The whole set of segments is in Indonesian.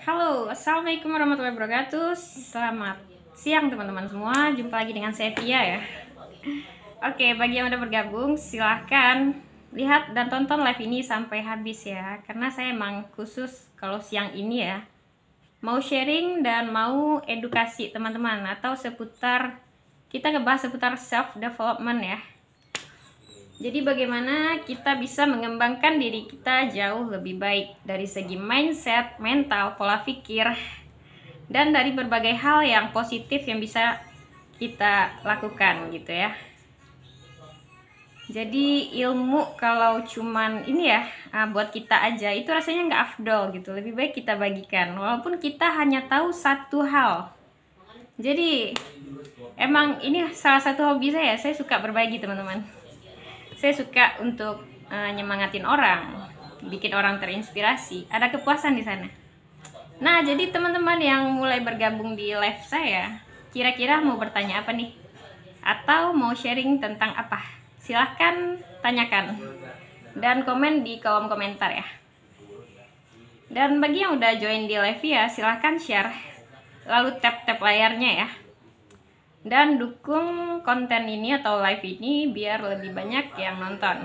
Halo, assalamualaikum warahmatullahi wabarakatuh. Selamat siang teman-teman semua. Jumpa lagi dengan saya Via ya. Oke, bagi yang udah bergabung, silahkan lihat dan tonton live ini sampai habis ya. Karena saya emang khusus kalau siang ini ya, mau sharing dan mau edukasi teman-teman atau kita ngebahas seputar self development ya. Jadi bagaimana kita bisa mengembangkan diri kita jauh lebih baik dari segi mindset, mental, pola pikir, dan dari berbagai hal yang positif yang bisa kita lakukan gitu ya. Jadi ilmu kalau cuman ini ya buat kita aja itu rasanya nggak afdol gitu. Lebih baik kita bagikan walaupun kita hanya tahu satu hal. Jadi emang ini salah satu hobi saya suka berbagi teman-teman. Saya suka untuk nyemangatin orang, bikin orang terinspirasi, ada kepuasan di sana. Nah, jadi teman-teman yang mulai bergabung di live saya, kira-kira mau bertanya apa nih? Atau mau sharing tentang apa? Silahkan tanyakan dan komen di kolom komentar ya. Dan bagi yang udah join di live ya, silahkan share, lalu tap-tap layarnya ya. Dan dukung konten ini atau live ini biar lebih banyak yang nonton.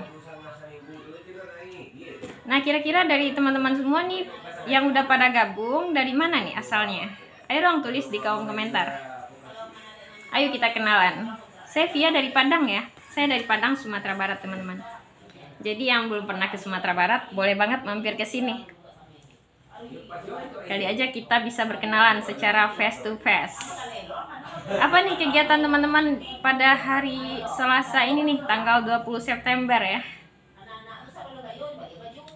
Nah, kira-kira dari teman-teman semua nih yang udah pada gabung dari mana nih asalnya? Ayo dong tulis di kolom komentar. Ayo kita kenalan. Saya Via dari Padang ya. Saya dari Padang, Sumatera Barat teman-teman. Jadi yang belum pernah ke Sumatera Barat boleh banget mampir ke sini. Kali aja kita bisa berkenalan secara face to face. Apa nih kegiatan teman-teman pada hari Selasa ini nih, tanggal 20 September ya.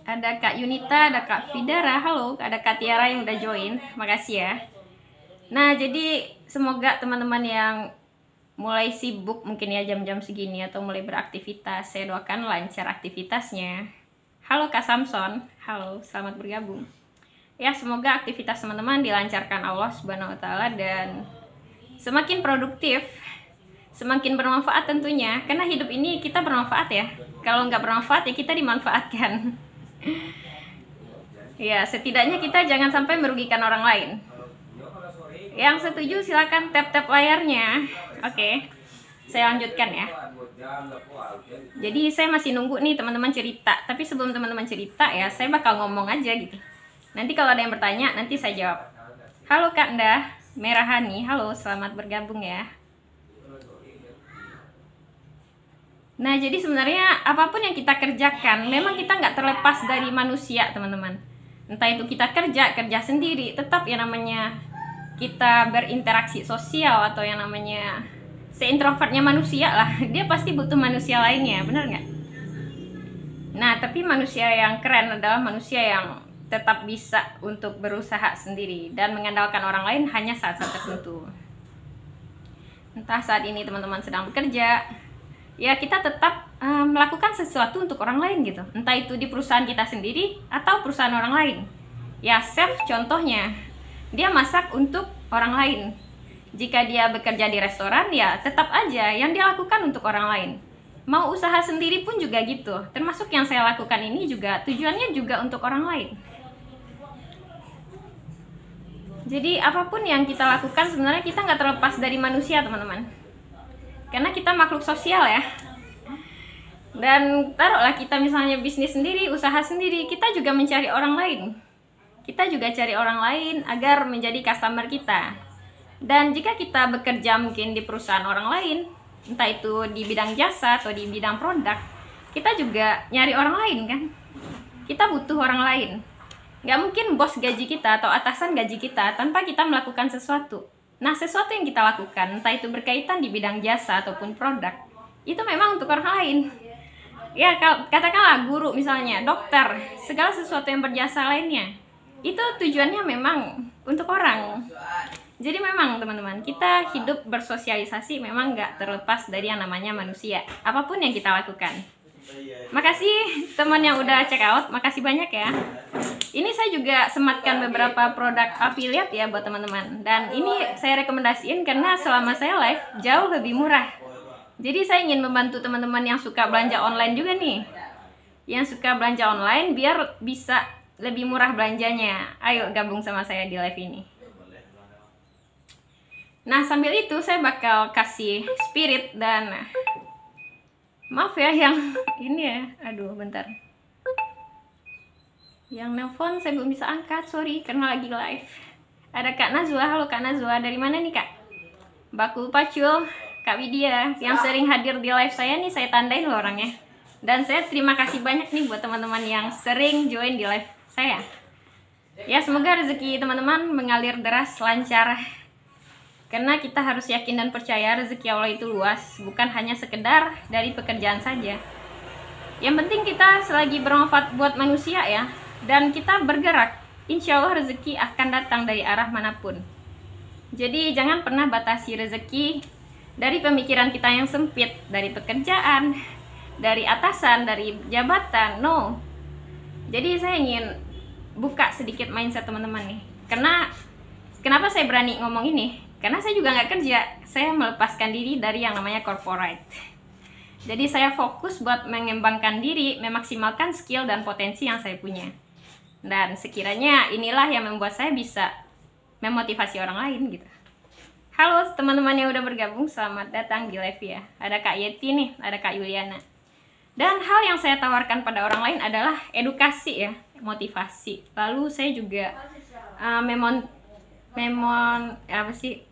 Ada Kak Yunita, ada Kak Vidara, halo, ada Kak Tiara yang udah join, makasih ya. Nah, jadi semoga teman-teman yang mulai sibuk mungkin ya jam-jam segini atau mulai beraktivitas, saya doakan lancar aktivitasnya. Halo Kak Samson, halo, selamat bergabung. Ya, semoga aktivitas teman-teman dilancarkan Allah Subhanahu wa taala dan semakin produktif, semakin bermanfaat tentunya. Karena hidup ini kita bermanfaat ya. Kalau nggak bermanfaat ya kita dimanfaatkan. Ya, setidaknya kita jangan sampai merugikan orang lain. Yang setuju silakan tap-tap layarnya. Oke, saya lanjutkan ya. Jadi saya masih nunggu nih teman-teman cerita. Tapi sebelum teman-teman cerita ya, saya bakal ngomong aja gitu. Nanti kalau ada yang bertanya, nanti saya jawab. Halo Kak Ndah, Merahani, halo, selamat bergabung ya. Nah, jadi sebenarnya apapun yang kita kerjakan, memang kita nggak terlepas dari manusia, teman-teman. Entah itu kita kerja sendiri, tetap yang namanya kita berinteraksi sosial atau yang namanya se-introvertnya manusia lah, dia pasti butuh manusia lainnya, bener nggak? Nah, tapi manusia yang keren adalah manusia yang tetap bisa untuk berusaha sendiri dan mengandalkan orang lain hanya saat-saat tertentu. Entah saat ini teman-teman sedang bekerja, ya kita tetap melakukan sesuatu untuk orang lain gitu. Entah itu di perusahaan kita sendiri atau perusahaan orang lain. Ya, chef contohnya, dia masak untuk orang lain. Jika dia bekerja di restoran, ya tetap aja yang dia lakukan untuk orang lain. Mau usaha sendiri pun juga gitu. Termasuk yang saya lakukan ini juga tujuannya juga untuk orang lain. Jadi apapun yang kita lakukan sebenarnya kita nggak terlepas dari manusia teman-teman. Karena kita makhluk sosial ya. Dan taruhlah kita misalnya bisnis sendiri, usaha sendiri, kita juga mencari orang lain. Kita juga cari orang lain agar menjadi customer kita. Dan jika kita bekerja mungkin di perusahaan orang lain, entah itu di bidang jasa atau di bidang produk, kita juga nyari orang lain kan. Kita butuh orang lain. Nggak mungkin bos gaji kita atau atasan gaji kita tanpa kita melakukan sesuatu. Nah, sesuatu yang kita lakukan, entah itu berkaitan di bidang jasa ataupun produk, itu memang untuk orang lain. Ya, katakanlah guru misalnya, dokter, segala sesuatu yang berjasa lainnya, itu tujuannya memang untuk orang. Jadi memang teman-teman, kita hidup bersosialisasi memang nggak terlepas dari yang namanya manusia, apapun yang kita lakukan. Makasih teman yang udah check out, makasih banyak ya. Ini saya juga sematkan beberapa produk affiliate ya buat teman-teman. Dan ini saya rekomendasiin karena selama saya live jauh lebih murah. Jadi saya ingin membantu teman-teman yang suka belanja online juga nih. Yang suka belanja online biar bisa lebih murah belanjanya. Ayo gabung sama saya di live ini. Nah, sambil itu saya bakal kasih spirit dan maaf ya yang ini ya. Aduh, bentar. Yang nelpon saya belum bisa angkat, sorry karena lagi live. Ada Kak Nazwa. Halo Kak Nazwa, dari mana nih Kak? Baku Pacul, Kak Widya yang sering hadir di live saya nih, saya tandain loh orangnya. Dan saya terima kasih banyak nih buat teman-teman yang sering join di live saya. Ya, semoga rezeki teman-teman mengalir deras, lancar. Karena kita harus yakin dan percaya rezeki Allah itu luas, bukan hanya sekedar dari pekerjaan saja. Yang penting kita selagi bermanfaat buat manusia ya, dan kita bergerak, insya Allah rezeki akan datang dari arah manapun. Jadi jangan pernah batasi rezeki dari pemikiran kita yang sempit, dari pekerjaan, dari atasan, dari jabatan, no. Jadi saya ingin buka sedikit mindset teman-teman nih. Kenapa saya berani ngomong ini? Karena saya juga nggak kerja, saya melepaskan diri dari yang namanya corporate. Jadi saya fokus buat mengembangkan diri, memaksimalkan skill dan potensi yang saya punya. Dan sekiranya inilah yang membuat saya bisa memotivasi orang lain gitu. Halo teman-teman yang udah bergabung, selamat datang di live ya. Ada Kak Yeti nih, ada Kak Yuliana. Dan hal yang saya tawarkan pada orang lain adalah edukasi ya, motivasi. Lalu saya juga apa sih?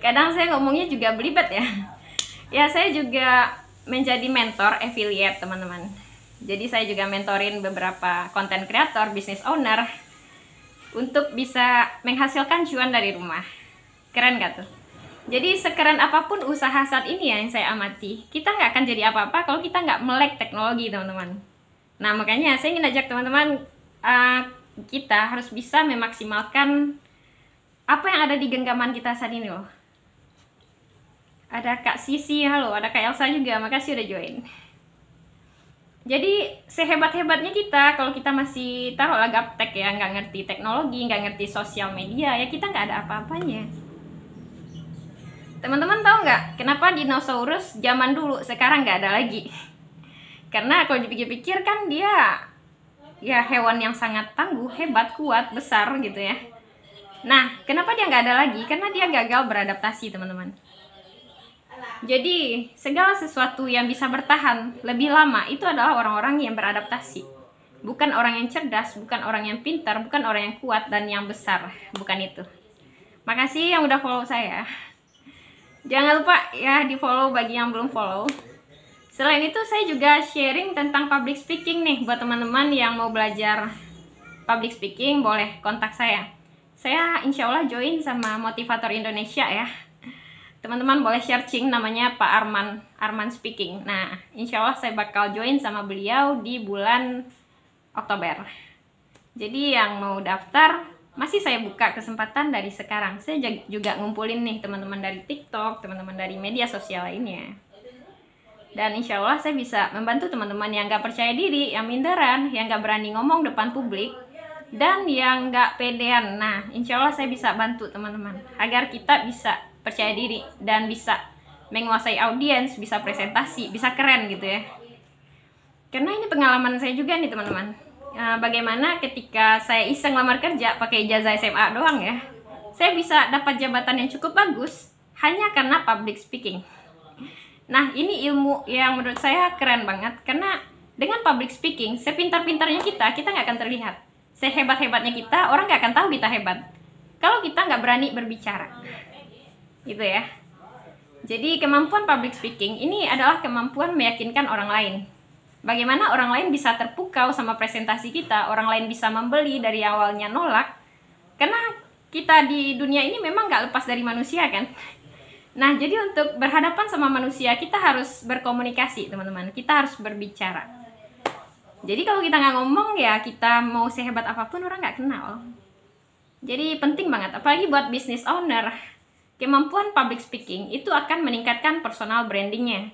Kadang saya ngomongnya juga belibet ya. Ya, saya juga menjadi mentor affiliate teman-teman. Jadi saya juga mentorin beberapa content creator, business owner untuk bisa menghasilkan cuan dari rumah. Keren gak tuh? Jadi sekeren apapun usaha saat ini ya yang saya amati, kita nggak akan jadi apa-apa kalau kita nggak melek teknologi teman-teman. Nah makanya saya ingin ajak teman-teman, kita harus bisa memaksimalkan apa yang ada di genggaman kita saat ini loh. Ada Kak Sisi, halo, ada Kak Elsa juga, makasih udah join. Jadi sehebat-hebatnya kita, kalau kita masih taruhlah gaptek ya, nggak ngerti teknologi, nggak ngerti sosial media, ya kita nggak ada apa-apanya. Teman-teman tahu nggak kenapa dinosaurus zaman dulu sekarang nggak ada lagi? Karena kalau dipikir-pikir kan dia ya hewan yang sangat tangguh, hebat, kuat, besar gitu ya. Nah, kenapa dia nggak ada lagi? Karena dia gagal beradaptasi, teman-teman. Jadi, segala sesuatu yang bisa bertahan lebih lama itu adalah orang-orang yang beradaptasi. Bukan orang yang cerdas, bukan orang yang pintar, bukan orang yang kuat dan yang besar. Bukan itu. Makasih yang udah follow saya. Jangan lupa ya di-follow bagi yang belum follow. Selain itu, saya juga sharing tentang public speaking nih. Buat teman-teman yang mau belajar public speaking, boleh kontak saya. Saya insya Allah join sama Motivator Indonesia ya. Teman-teman boleh searching namanya Pak Arman Speaking. Nah, insya Allah saya bakal join sama beliau di bulan Oktober. Jadi yang mau daftar, masih saya buka kesempatan dari sekarang. Saya juga ngumpulin nih teman-teman dari TikTok, teman-teman dari media sosial lainnya. Dan insya Allah saya bisa membantu teman-teman yang gak percaya diri, yang minderan, yang gak berani ngomong depan publik, dan yang gak pedean. Nah, insya Allah saya bisa bantu teman-teman agar kita bisa percaya diri dan bisa menguasai audiens, bisa presentasi, bisa keren gitu ya. Karena ini pengalaman saya juga nih teman-teman. Bagaimana ketika saya iseng lamar kerja pakai ijazah SMA doang ya, saya bisa dapat jabatan yang cukup bagus hanya karena public speaking. Nah, ini ilmu yang menurut saya keren banget, karena dengan public speaking, sepintar-pintarnya kita nggak akan terlihat. Sehebat-hebatnya kita, orang nggak akan tahu kita hebat kalau kita nggak berani berbicara, gitu ya. Jadi kemampuan public speaking ini adalah kemampuan meyakinkan orang lain. Bagaimana orang lain bisa terpukau sama presentasi kita, orang lain bisa membeli dari awalnya nolak, karena kita di dunia ini memang nggak lepas dari manusia kan. Nah, jadi untuk berhadapan sama manusia, kita harus berkomunikasi teman-teman, kita harus berbicara. Jadi kalau kita nggak ngomong ya, kita mau sehebat apapun orang nggak kenal. Jadi penting banget, apalagi buat business owner, kemampuan public speaking itu akan meningkatkan personal brandingnya.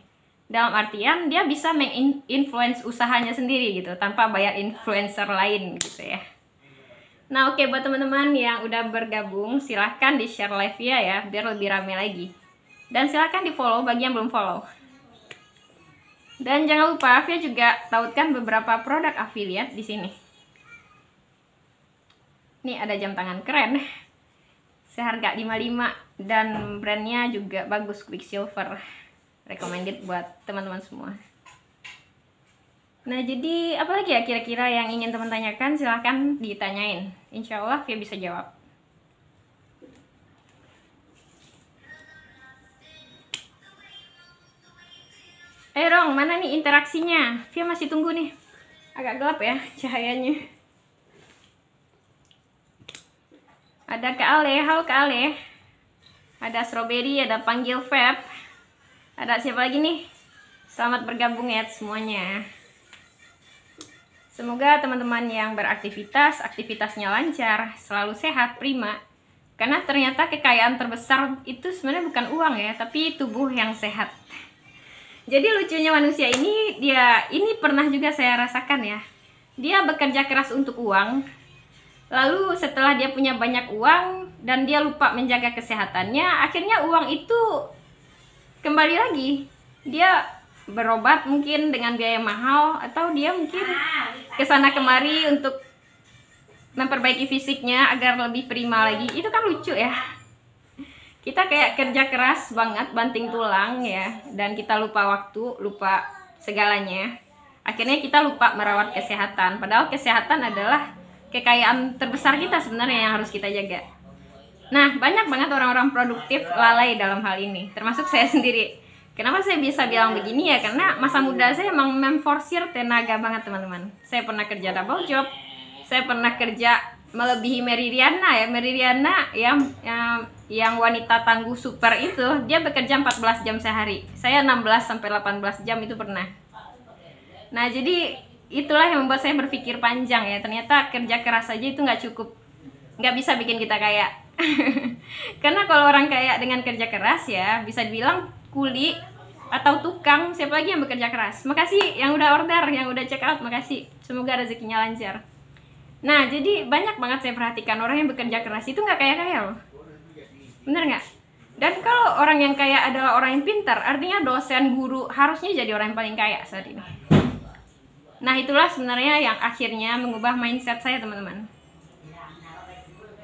Dalam artian dia bisa menginfluence usahanya sendiri gitu, tanpa bayar influencer lain gitu ya. Nah oke, buat teman-teman yang udah bergabung, silahkan di share live ya, biar lebih rame lagi. Dan silahkan di follow bagi yang belum follow. Dan jangan lupa, Via juga tautkan beberapa produk affiliate di sini. Nih ada jam tangan keren, seharga 55 dan brandnya juga bagus, Quicksilver, recommended buat teman-teman semua. Nah jadi apalagi ya kira-kira yang ingin teman tanyakan, silahkan ditanyain, insya Allah Via bisa jawab. Rong, mana nih interaksinya? Via masih tunggu nih. Agak gelap ya cahayanya. Ada Kak Ale, halo Kak Ale. Ada Strawberry, ada Panggil Feb. Ada siapa lagi nih? Selamat bergabung ya semuanya. Semoga teman-teman yang beraktivitas, aktivitasnya lancar, selalu sehat, prima. Karena ternyata kekayaan terbesar itu sebenarnya bukan uang ya, tapi tubuh yang sehat. Jadi lucunya manusia ini, ini pernah juga saya rasakan ya. Dia bekerja keras untuk uang, lalu setelah dia punya banyak uang dan dia lupa menjaga kesehatannya, akhirnya uang itu kembali lagi. Dia berobat mungkin dengan biaya mahal, atau dia mungkin kesana kemari untuk memperbaiki fisiknya agar lebih prima lagi. Itu kan lucu ya. Kita kayak kerja keras banget, banting tulang ya, dan kita lupa waktu, lupa segalanya. Akhirnya kita lupa merawat kesehatan, padahal kesehatan adalah kekayaan terbesar kita sebenarnya yang harus kita jaga. Nah, banyak banget orang-orang produktif lalai dalam hal ini, termasuk saya sendiri. Kenapa saya bisa bilang begini ya? Karena masa muda saya emang memforsir tenaga banget teman-teman. Saya pernah kerja double job, saya pernah kerja melebihi Meridiana ya. Meridiana yang wanita tangguh super itu, dia bekerja 14 jam sehari. Saya 16-18 jam itu pernah. Nah jadi itulah yang membuat saya berpikir panjang ya. Ternyata kerja keras saja itu nggak cukup, nggak bisa bikin kita kaya. Karena kalau orang kaya dengan kerja keras ya bisa dibilang kuli atau tukang, siapa lagi yang bekerja keras. Makasih yang udah order, yang udah check out, makasih. Semoga rezekinya lancar. Nah jadi banyak banget saya perhatikan orang yang bekerja keras itu nggak kaya-kaya loh. Bener nggak? Dan kalau orang yang kaya adalah orang yang pintar, artinya dosen, guru harusnya jadi orang yang paling kaya saat ini. Nah itulah sebenarnya yang akhirnya mengubah mindset saya teman-teman.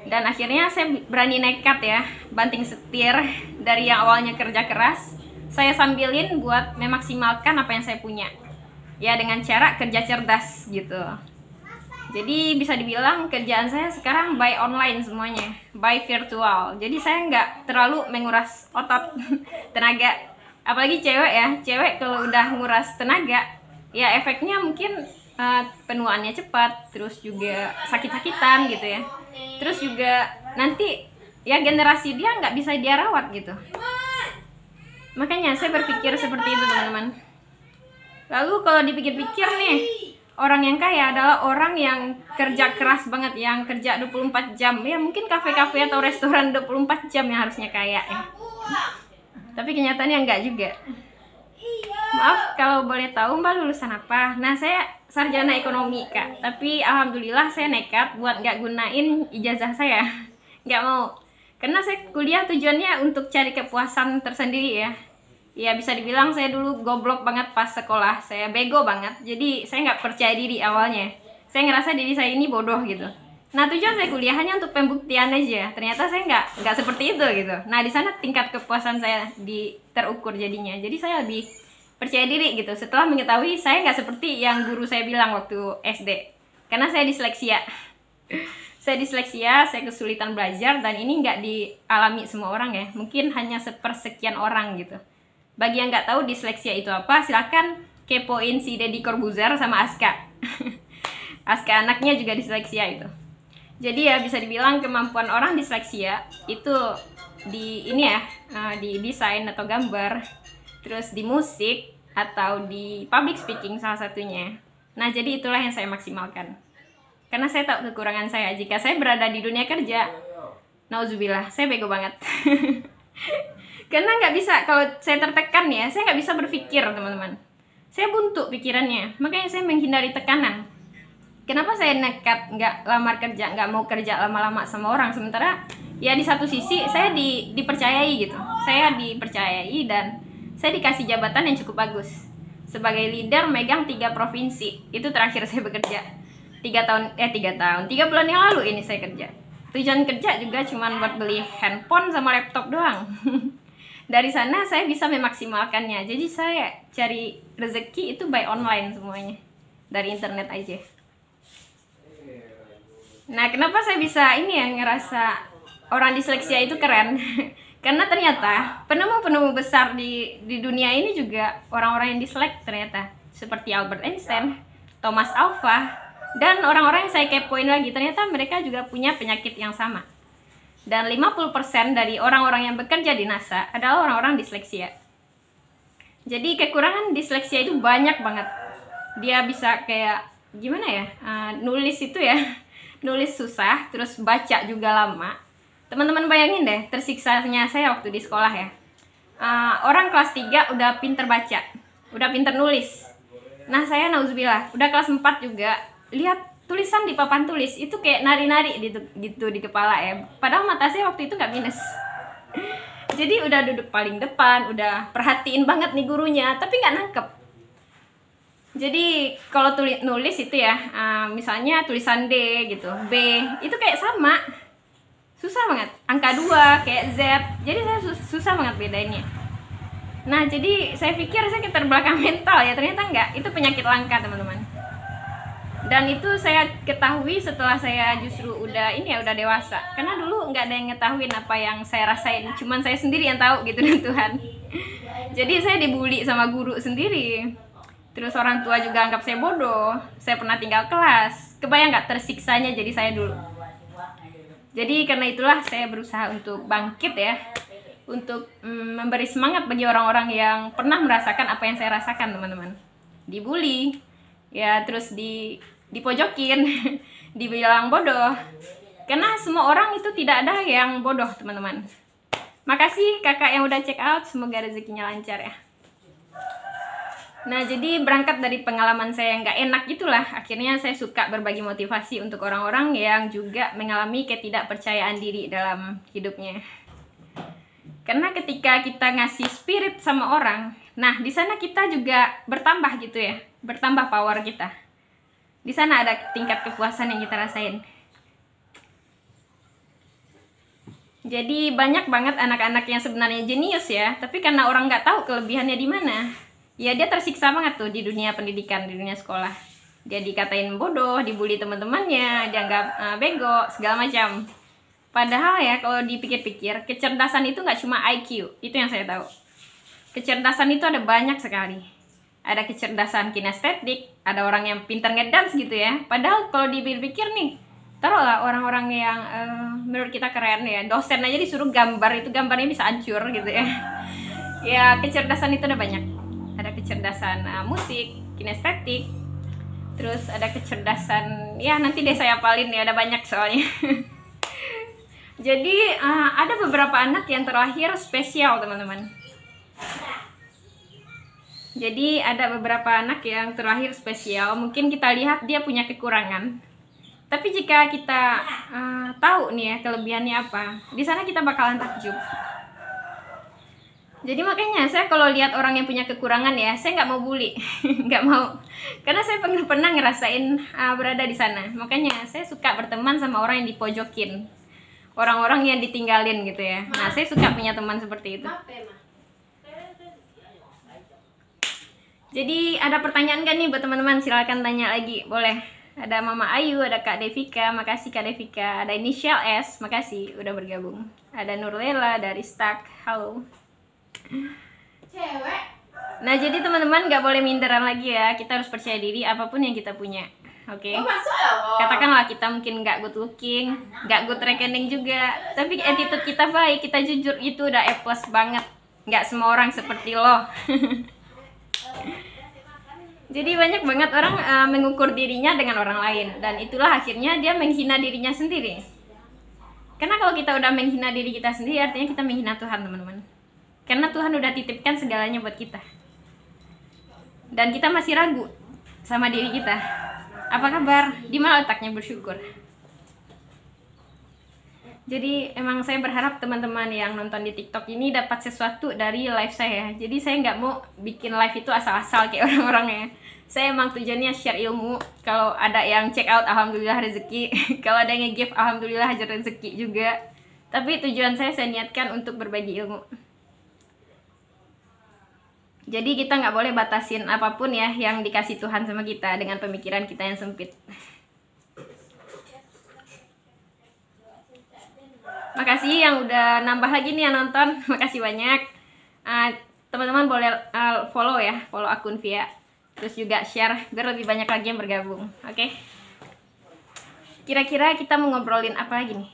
Dan akhirnya saya berani nekat ya, banting setir dari yang awalnya kerja keras, saya sambilin buat memaksimalkan apa yang saya punya. Ya dengan cara kerja cerdas gitu. Jadi bisa dibilang kerjaan saya sekarang by online semuanya, by virtual. Jadi saya nggak terlalu menguras otot, tenaga. Apalagi cewek ya, cewek kalau udah nguras tenaga, ya efeknya mungkin penuaannya cepat, terus juga sakit-sakitan gitu ya. Terus juga nanti ya generasi dia nggak bisa dia rawat gitu. Makanya saya berpikir seperti itu teman-teman. Lalu kalau dipikir-pikir nih, orang yang kaya adalah orang yang kerja keras banget, yang kerja 24 jam. Ya mungkin kafe-kafe atau restoran 24 jam yang harusnya kaya ya. Tapi kenyataannya enggak juga. Maaf kalau boleh tahu Mbak lulusan apa? Nah saya sarjana ekonomi Kak. Tapi alhamdulillah saya nekat buat nggak gunain ijazah saya. Nggak mau. Karena saya kuliah tujuannya untuk cari kepuasan tersendiri ya. Ya bisa dibilang saya dulu goblok banget pas sekolah, saya bego banget. Jadi saya nggak percaya diri awalnya. Saya ngerasa diri saya ini bodoh gitu. Nah tujuan saya kuliah hanya untuk pembuktian aja. Ternyata saya nggak seperti itu gitu. Nah di sana tingkat kepuasan saya terukur jadinya. Jadi saya lebih percaya diri gitu. Setelah mengetahui saya nggak seperti yang guru saya bilang waktu SD. Karena saya disleksia. Saya disleksia, saya kesulitan belajar dan ini nggak dialami semua orang ya. Mungkin hanya sepersekian orang gitu. Bagi yang nggak tahu disleksia itu apa, silakan kepoin si Deddy Corbuzier sama Aska. Aska anaknya juga disleksia itu. Jadi ya bisa dibilang kemampuan orang disleksia itu di ini ya, di desain atau gambar, terus di musik atau di public speaking salah satunya. Nah jadi itulah yang saya maksimalkan. Karena saya tahu kekurangan saya. Jika saya berada di dunia kerja, nauzubillah, saya bego banget. Karena nggak bisa, kalau saya tertekan ya, saya nggak bisa berpikir teman-teman. Saya buntu pikirannya, makanya saya menghindari tekanan. Kenapa saya nekat nggak lamar kerja, nggak mau kerja lama-lama sama orang, sementara ya di satu sisi saya dipercayai gitu. Saya dipercayai dan saya dikasih jabatan yang cukup bagus. Sebagai leader megang 3 provinsi, itu terakhir saya bekerja. 3 bulan yang lalu ini saya kerja. Tujuan kerja juga cuman buat beli handphone sama laptop doang. Dari sana saya bisa memaksimalkannya. Jadi saya cari rezeki itu by online semuanya, dari internet aja. Nah, kenapa saya bisa ini ya ngerasa orang disleksia itu keren? Karena ternyata penemu-penemu besar di dunia ini juga orang-orang yang dislek ternyata. Seperti Albert Einstein, Thomas Alva, dan orang-orang yang saya kepoin lagi, ternyata mereka juga punya penyakit yang sama. Dan 50% dari orang-orang yang bekerja di NASA adalah orang-orang disleksia. Jadi kekurangan disleksia itu banyak banget. Dia bisa kayak, gimana ya, nulis itu ya, nulis susah, terus baca juga lama. Teman-teman bayangin deh, tersiksanya saya waktu di sekolah ya. Orang kelas 3 udah pinter baca, udah pinter nulis. Nah, saya nauzubillah, udah kelas 4 juga, lihat tulisan di papan tulis itu kayak nari-nari gitu di kepala ya. Padahal mata saya waktu itu nggak minus. Jadi udah duduk paling depan, udah perhatiin banget nih gurunya, tapi nggak nangkep. Jadi kalau nulis itu ya, misalnya tulisan D gitu, B, itu kayak sama. Susah banget. Angka 2 kayak Z. Jadi saya susah banget bedainnya. Nah, jadi saya pikir saya keterbelakang mental ya, ternyata enggak. Itu penyakit langka, teman-teman. Dan itu saya ketahui setelah saya justru udah dewasa. Karena dulu nggak ada yang ngetahuin apa yang saya rasain, cuman saya sendiri yang tahu gitu dan Tuhan. Jadi saya dibully sama guru sendiri. Terus orang tua juga anggap saya bodoh. Saya pernah tinggal kelas. Kebayang nggak tersiksanya jadi saya dulu. Jadi karena itulah saya berusaha untuk bangkit ya, untuk memberi semangat bagi orang-orang yang pernah merasakan apa yang saya rasakan, teman-teman. Dibully, ya, terus dipojokin, dibilang bodoh. Karena semua orang itu tidak ada yang bodoh, teman-teman. Makasih kakak yang udah check out, semoga rezekinya lancar ya. Nah, jadi berangkat dari pengalaman saya yang gak enak itulah, akhirnya saya suka berbagi motivasi untuk orang-orang yang juga mengalami ketidakpercayaan diri dalam hidupnya. Karena ketika kita ngasih spirit sama orang, nah di sana kita juga bertambah gitu ya, bertambah power kita. Di sana ada tingkat kepuasan yang kita rasain. Jadi banyak banget anak-anak yang sebenarnya jenius ya, tapi karena orang nggak tahu kelebihannya di mana, ya dia tersiksa banget tuh di dunia pendidikan, di dunia sekolah. Dia dikatain bodoh, dibully teman-temannya, dianggap bego, segala macam. Padahal ya kalau dipikir-pikir, kecerdasan itu nggak cuma IQ, itu yang saya tahu. Kecerdasan itu ada banyak sekali. Ada kecerdasan kinestetik, ada orang yang pintar ngedance gitu ya. Padahal kalau dipikir-pikir nih, taruhlah orang-orang yang menurut kita keren ya, dosen aja disuruh gambar, itu gambarnya bisa hancur gitu ya. Ya kecerdasan itu ada banyak. Ada kecerdasan musik, kinestetik, terus ada kecerdasan, ya nanti deh saya apalin ya, ada banyak soalnya. Jadi ada beberapa anak yang terlahir spesial, teman-teman. Jadi ada beberapa anak yang terlahir spesial. Mungkin kita lihat dia punya kekurangan, tapi jika kita tahu nih ya kelebihannya apa, di sana kita bakalan takjub. Jadi makanya saya kalau lihat orang yang punya kekurangan ya, saya nggak mau bully, nggak mau. Karena saya pernah ngerasain berada di sana. Makanya saya suka berteman sama orang yang dipojokin, orang-orang yang ditinggalin gitu ya. Nah, saya suka punya teman seperti itu. Jadi ada pertanyaan kan nih buat teman-teman? Silakan tanya lagi, boleh. Ada Mama Ayu, ada Kak Devika, makasih Kak Devika. Ada Inisial S, makasih udah bergabung. Ada Nurlela dari Stack, halo. Cewek. Nah, jadi teman-teman nggak boleh minderan lagi ya. Kita harus percaya diri apapun yang kita punya. Oke. Katakanlah kita mungkin nggak good looking, nggak good reckoning juga, tapi attitude kita baik, kita jujur, itu udah A+ banget. Nggak semua orang seperti lo. Jadi banyak banget orang mengukur dirinya dengan orang lain, dan itulah akhirnya dia menghina dirinya sendiri. Karena kalau kita udah menghina diri kita sendiri, artinya kita menghina Tuhan, teman-teman. Karena Tuhan udah titipkan segalanya buat kita, dan kita masih ragu sama diri kita. Apa kabar? Di mana letaknya bersyukur? Jadi emang saya berharap teman-teman yang nonton di TikTok ini dapat sesuatu dari live saya. Jadi saya nggak mau bikin live itu asal-asal kayak orang-orang ya. Saya emang tujuannya share ilmu. Kalau ada yang check out, alhamdulillah rezeki. Kalau ada yang nge-give, alhamdulillah rezeki juga. Tapi tujuan saya niatkan untuk berbagi ilmu. Jadi kita nggak boleh batasin apapun ya yang dikasih Tuhan sama kita dengan pemikiran kita yang sempit. Makasih yang udah nambah lagi nih yang nonton. Makasih banyak. Teman-teman boleh follow ya, follow akun Via. Terus juga share biar lebih banyak lagi yang bergabung. Oke? Kira-kira kita mau ngobrolin apa lagi nih?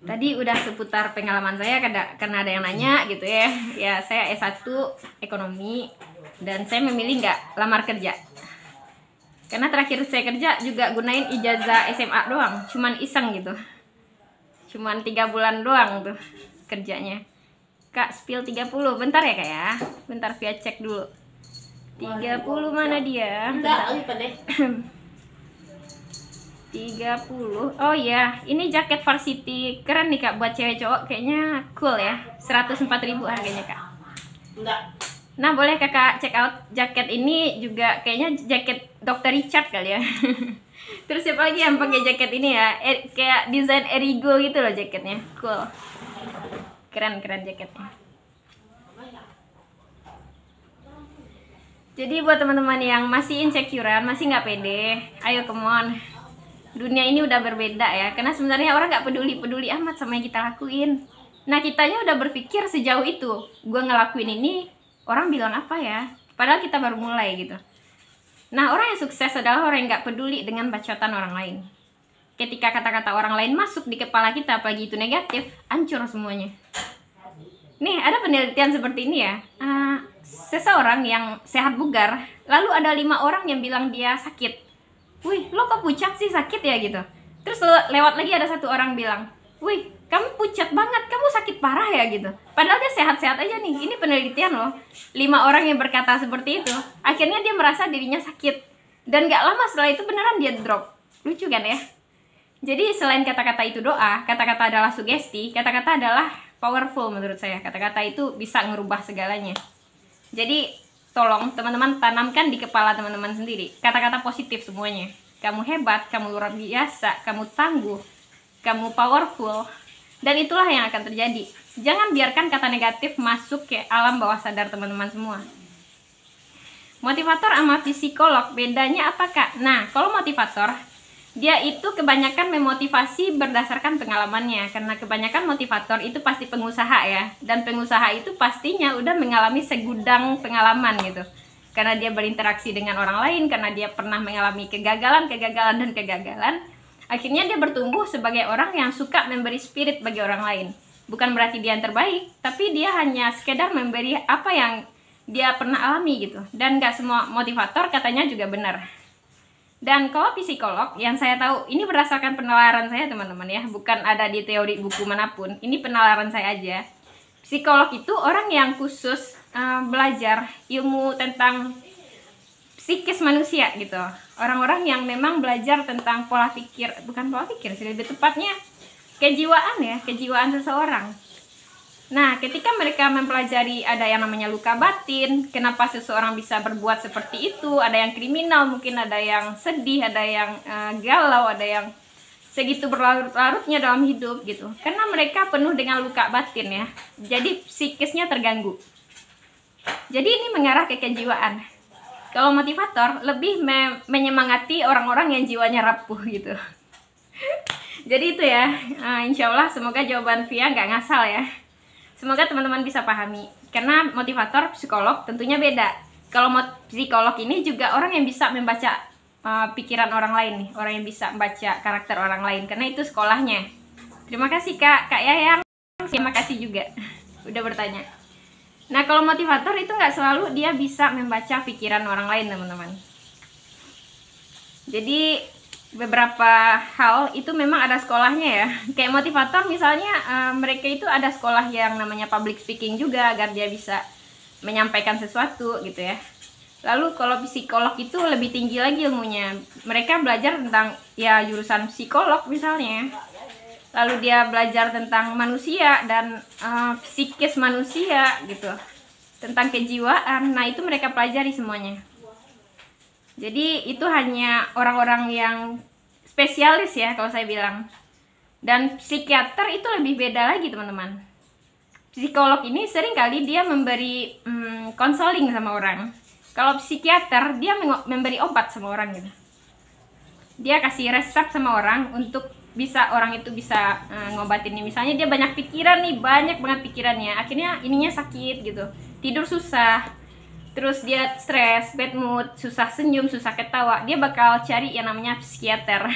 Tadi udah seputar pengalaman saya karena ada yang nanya gitu ya. Ya, saya S1 ekonomi dan saya memilih nggak lamar kerja. Karena terakhir saya kerja juga gunain ijazah SMA doang, cuman iseng gitu. Cuman 3 bulan doang tuh kerjanya. Kak, spill 30. Bentar ya Kak ya. Bentar Via cek dulu. 30 mana dia? Bentar. 30. Oh iya, ini jaket varsity keren nih Kak buat cewek cowok, kayaknya cool ya. 104.000 harganya Kak. Enggak. Nah, boleh Kakak check out jaket ini juga, kayaknya jaket Dr. Richard kali ya. Terus siapa lagi yang pakai jaket ini ya? Kayak desain Erigo gitu loh jaketnya. Cool. Keren jaketnya. Jadi buat teman-teman yang masih insecurean, masih nggak pede, ayo come on. Dunia ini udah berbeda ya, karena sebenarnya orang nggak peduli amat sama yang kita lakuin. Nah, kitanya udah berpikir sejauh itu, gue ngelakuin ini orang bilang apa ya, padahal kita baru mulai gitu. Nah, orang yang sukses adalah orang yang nggak peduli dengan bacotan orang lain. Ketika kata-kata orang lain masuk di kepala kita, apalagi itu negatif, hancur semuanya. Nih, ada penelitian seperti ini ya. Seseorang yang sehat bugar, lalu ada 5 orang yang bilang dia sakit. Wih, lo kok pucat sih, sakit ya gitu. Terus lewat lagi ada 1 orang bilang, wih, kamu pucat banget, kamu sakit parah ya gitu. Padahal dia sehat-sehat aja nih. Ini penelitian loh. 5 orang yang berkata seperti itu, akhirnya dia merasa dirinya sakit. Dan gak lama setelah itu beneran dia drop. Lucu kan ya? Jadi selain kata-kata itu doa, kata-kata adalah sugesti, kata-kata adalah powerful menurut saya. Kata-kata itu bisa ngerubah segalanya. Jadi tolong teman-teman tanamkan di kepala teman-teman sendiri kata-kata positif semuanya. Kamu hebat, kamu luar biasa, kamu tangguh, kamu powerful, dan itulah yang akan terjadi. Jangan biarkan kata negatif masuk ke alam bawah sadar teman-teman semua. Motivator sama psikolog bedanya apa Kak? Nah, kalau motivator dia itu kebanyakan memotivasi berdasarkan pengalamannya, karena kebanyakan motivator itu pasti pengusaha ya, dan pengusaha itu pastinya udah mengalami segudang pengalaman gitu, karena dia berinteraksi dengan orang lain, karena dia pernah mengalami kegagalan, akhirnya dia bertumbuh sebagai orang yang suka memberi spirit bagi orang lain. Bukan berarti dia yang terbaik, tapi dia hanya sekedar memberi apa yang dia pernah alami gitu, dan gak semua motivator katanya juga benar. Dan kalau psikolog, yang saya tahu, ini berdasarkan penalaran saya teman-teman ya, bukan ada di teori buku manapun, ini penalaran saya aja. Psikolog itu orang yang khusus belajar ilmu tentang psikis manusia gitu. Orang-orang yang memang belajar tentang pola pikir, bukan pola pikir sih, lebih tepatnya kejiwaan ya, kejiwaan seseorang. Nah, ketika mereka mempelajari ada yang namanya luka batin, kenapa seseorang bisa berbuat seperti itu, ada yang kriminal, mungkin ada yang sedih, ada yang galau, ada yang segitu berlarut-larutnya dalam hidup gitu. Karena mereka penuh dengan luka batin ya, jadi psikisnya terganggu. Jadi ini mengarah ke kejiwaan. Kalau motivator lebih menyemangati orang-orang yang jiwanya rapuh gitu. Jadi itu ya, insya Allah semoga jawaban Via nggak ngasal ya. Semoga teman-teman bisa pahami, karena motivator psikolog tentunya beda. Kalau psikolog ini juga orang yang bisa membaca pikiran orang lain nih, orang yang bisa membaca karakter orang lain, karena itu sekolahnya. Terima kasih Kak Yayang, terima kasih juga udah bertanya. Nah, kalau motivator itu nggak selalu dia bisa membaca pikiran orang lain teman-teman. Jadi beberapa hal itu memang ada sekolahnya ya. Kayak motivator misalnya mereka itu ada sekolah yang namanya public speaking juga, agar dia bisa menyampaikan sesuatu gitu ya. Lalu kalau psikolog itu lebih tinggi lagi ilmunya. Mereka belajar tentang ya jurusan psikolog misalnya. Lalu dia belajar tentang manusia dan psikis manusia gitu, tentang kejiwaan. Nah, itu mereka pelajari semuanya. Jadi itu hanya orang-orang yang spesialis ya kalau saya bilang. Dan psikiater itu lebih beda lagi teman-teman. Psikolog ini sering kali dia memberi konseling sama orang. Kalau psikiater dia memberi obat sama orang gitu. Dia kasih resep sama orang untuk orang itu bisa ngobatin nih. Misalnya dia banyak pikiran nih, banyak banget pikirannya. Akhirnya ininya sakit gitu. Tidur susah. Terus dia stres, bad mood, susah senyum, susah ketawa. Dia bakal cari yang namanya psikiater.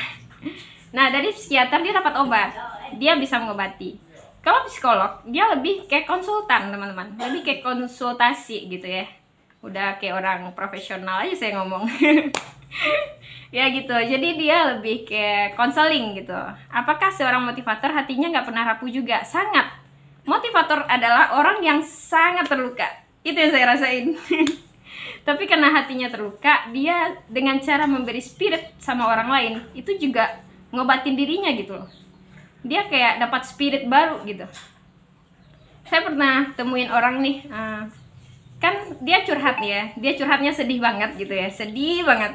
Nah, dari psikiater dia dapat obat. Dia bisa mengobati. Kalau psikolog, dia lebih kayak konsultan, teman-teman. Lebih kayak konsultasi gitu ya. Udah kayak orang profesional aja saya ngomong. Ya gitu, jadi dia lebih kayak konseling gitu. Apakah seorang motivator hatinya nggak pernah rapuh juga? Sangat. Motivator adalah orang yang sangat terluka. Itu yang saya rasain. Tapi karena hatinya terluka, dia dengan cara memberi spirit sama orang lain, itu juga ngobatin dirinya gitu loh. Dia kayak dapat spirit baru gitu. Saya pernah temuin orang nih, kan dia curhat ya, dia curhatnya sedih banget gitu ya, sedih banget.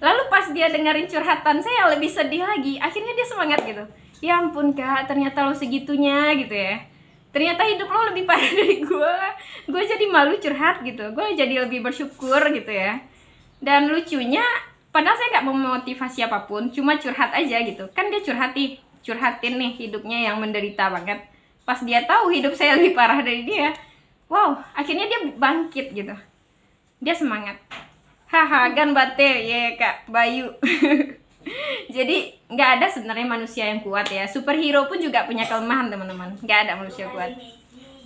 Lalu pas dia dengerin curhatan saya lebih sedih lagi, akhirnya dia semangat gitu. Ya ampun Kak, ternyata lo segitunya gitu ya. Ternyata hidup lo lebih parah dari gue jadi malu curhat gitu, gue jadi lebih bersyukur gitu ya. Dan lucunya, padahal saya nggak memotivasi apapun, cuma curhat aja gitu. Kan dia curhatin nih hidupnya yang menderita banget. Pas dia tahu hidup saya lebih parah dari dia, wow, akhirnya dia bangkit gitu. Dia semangat. Haha, gan bate ya Kak Bayu. Jadi nggak ada sebenarnya manusia yang kuat ya. Superhero pun juga punya kelemahan teman-teman. Nggak ada manusia kuat.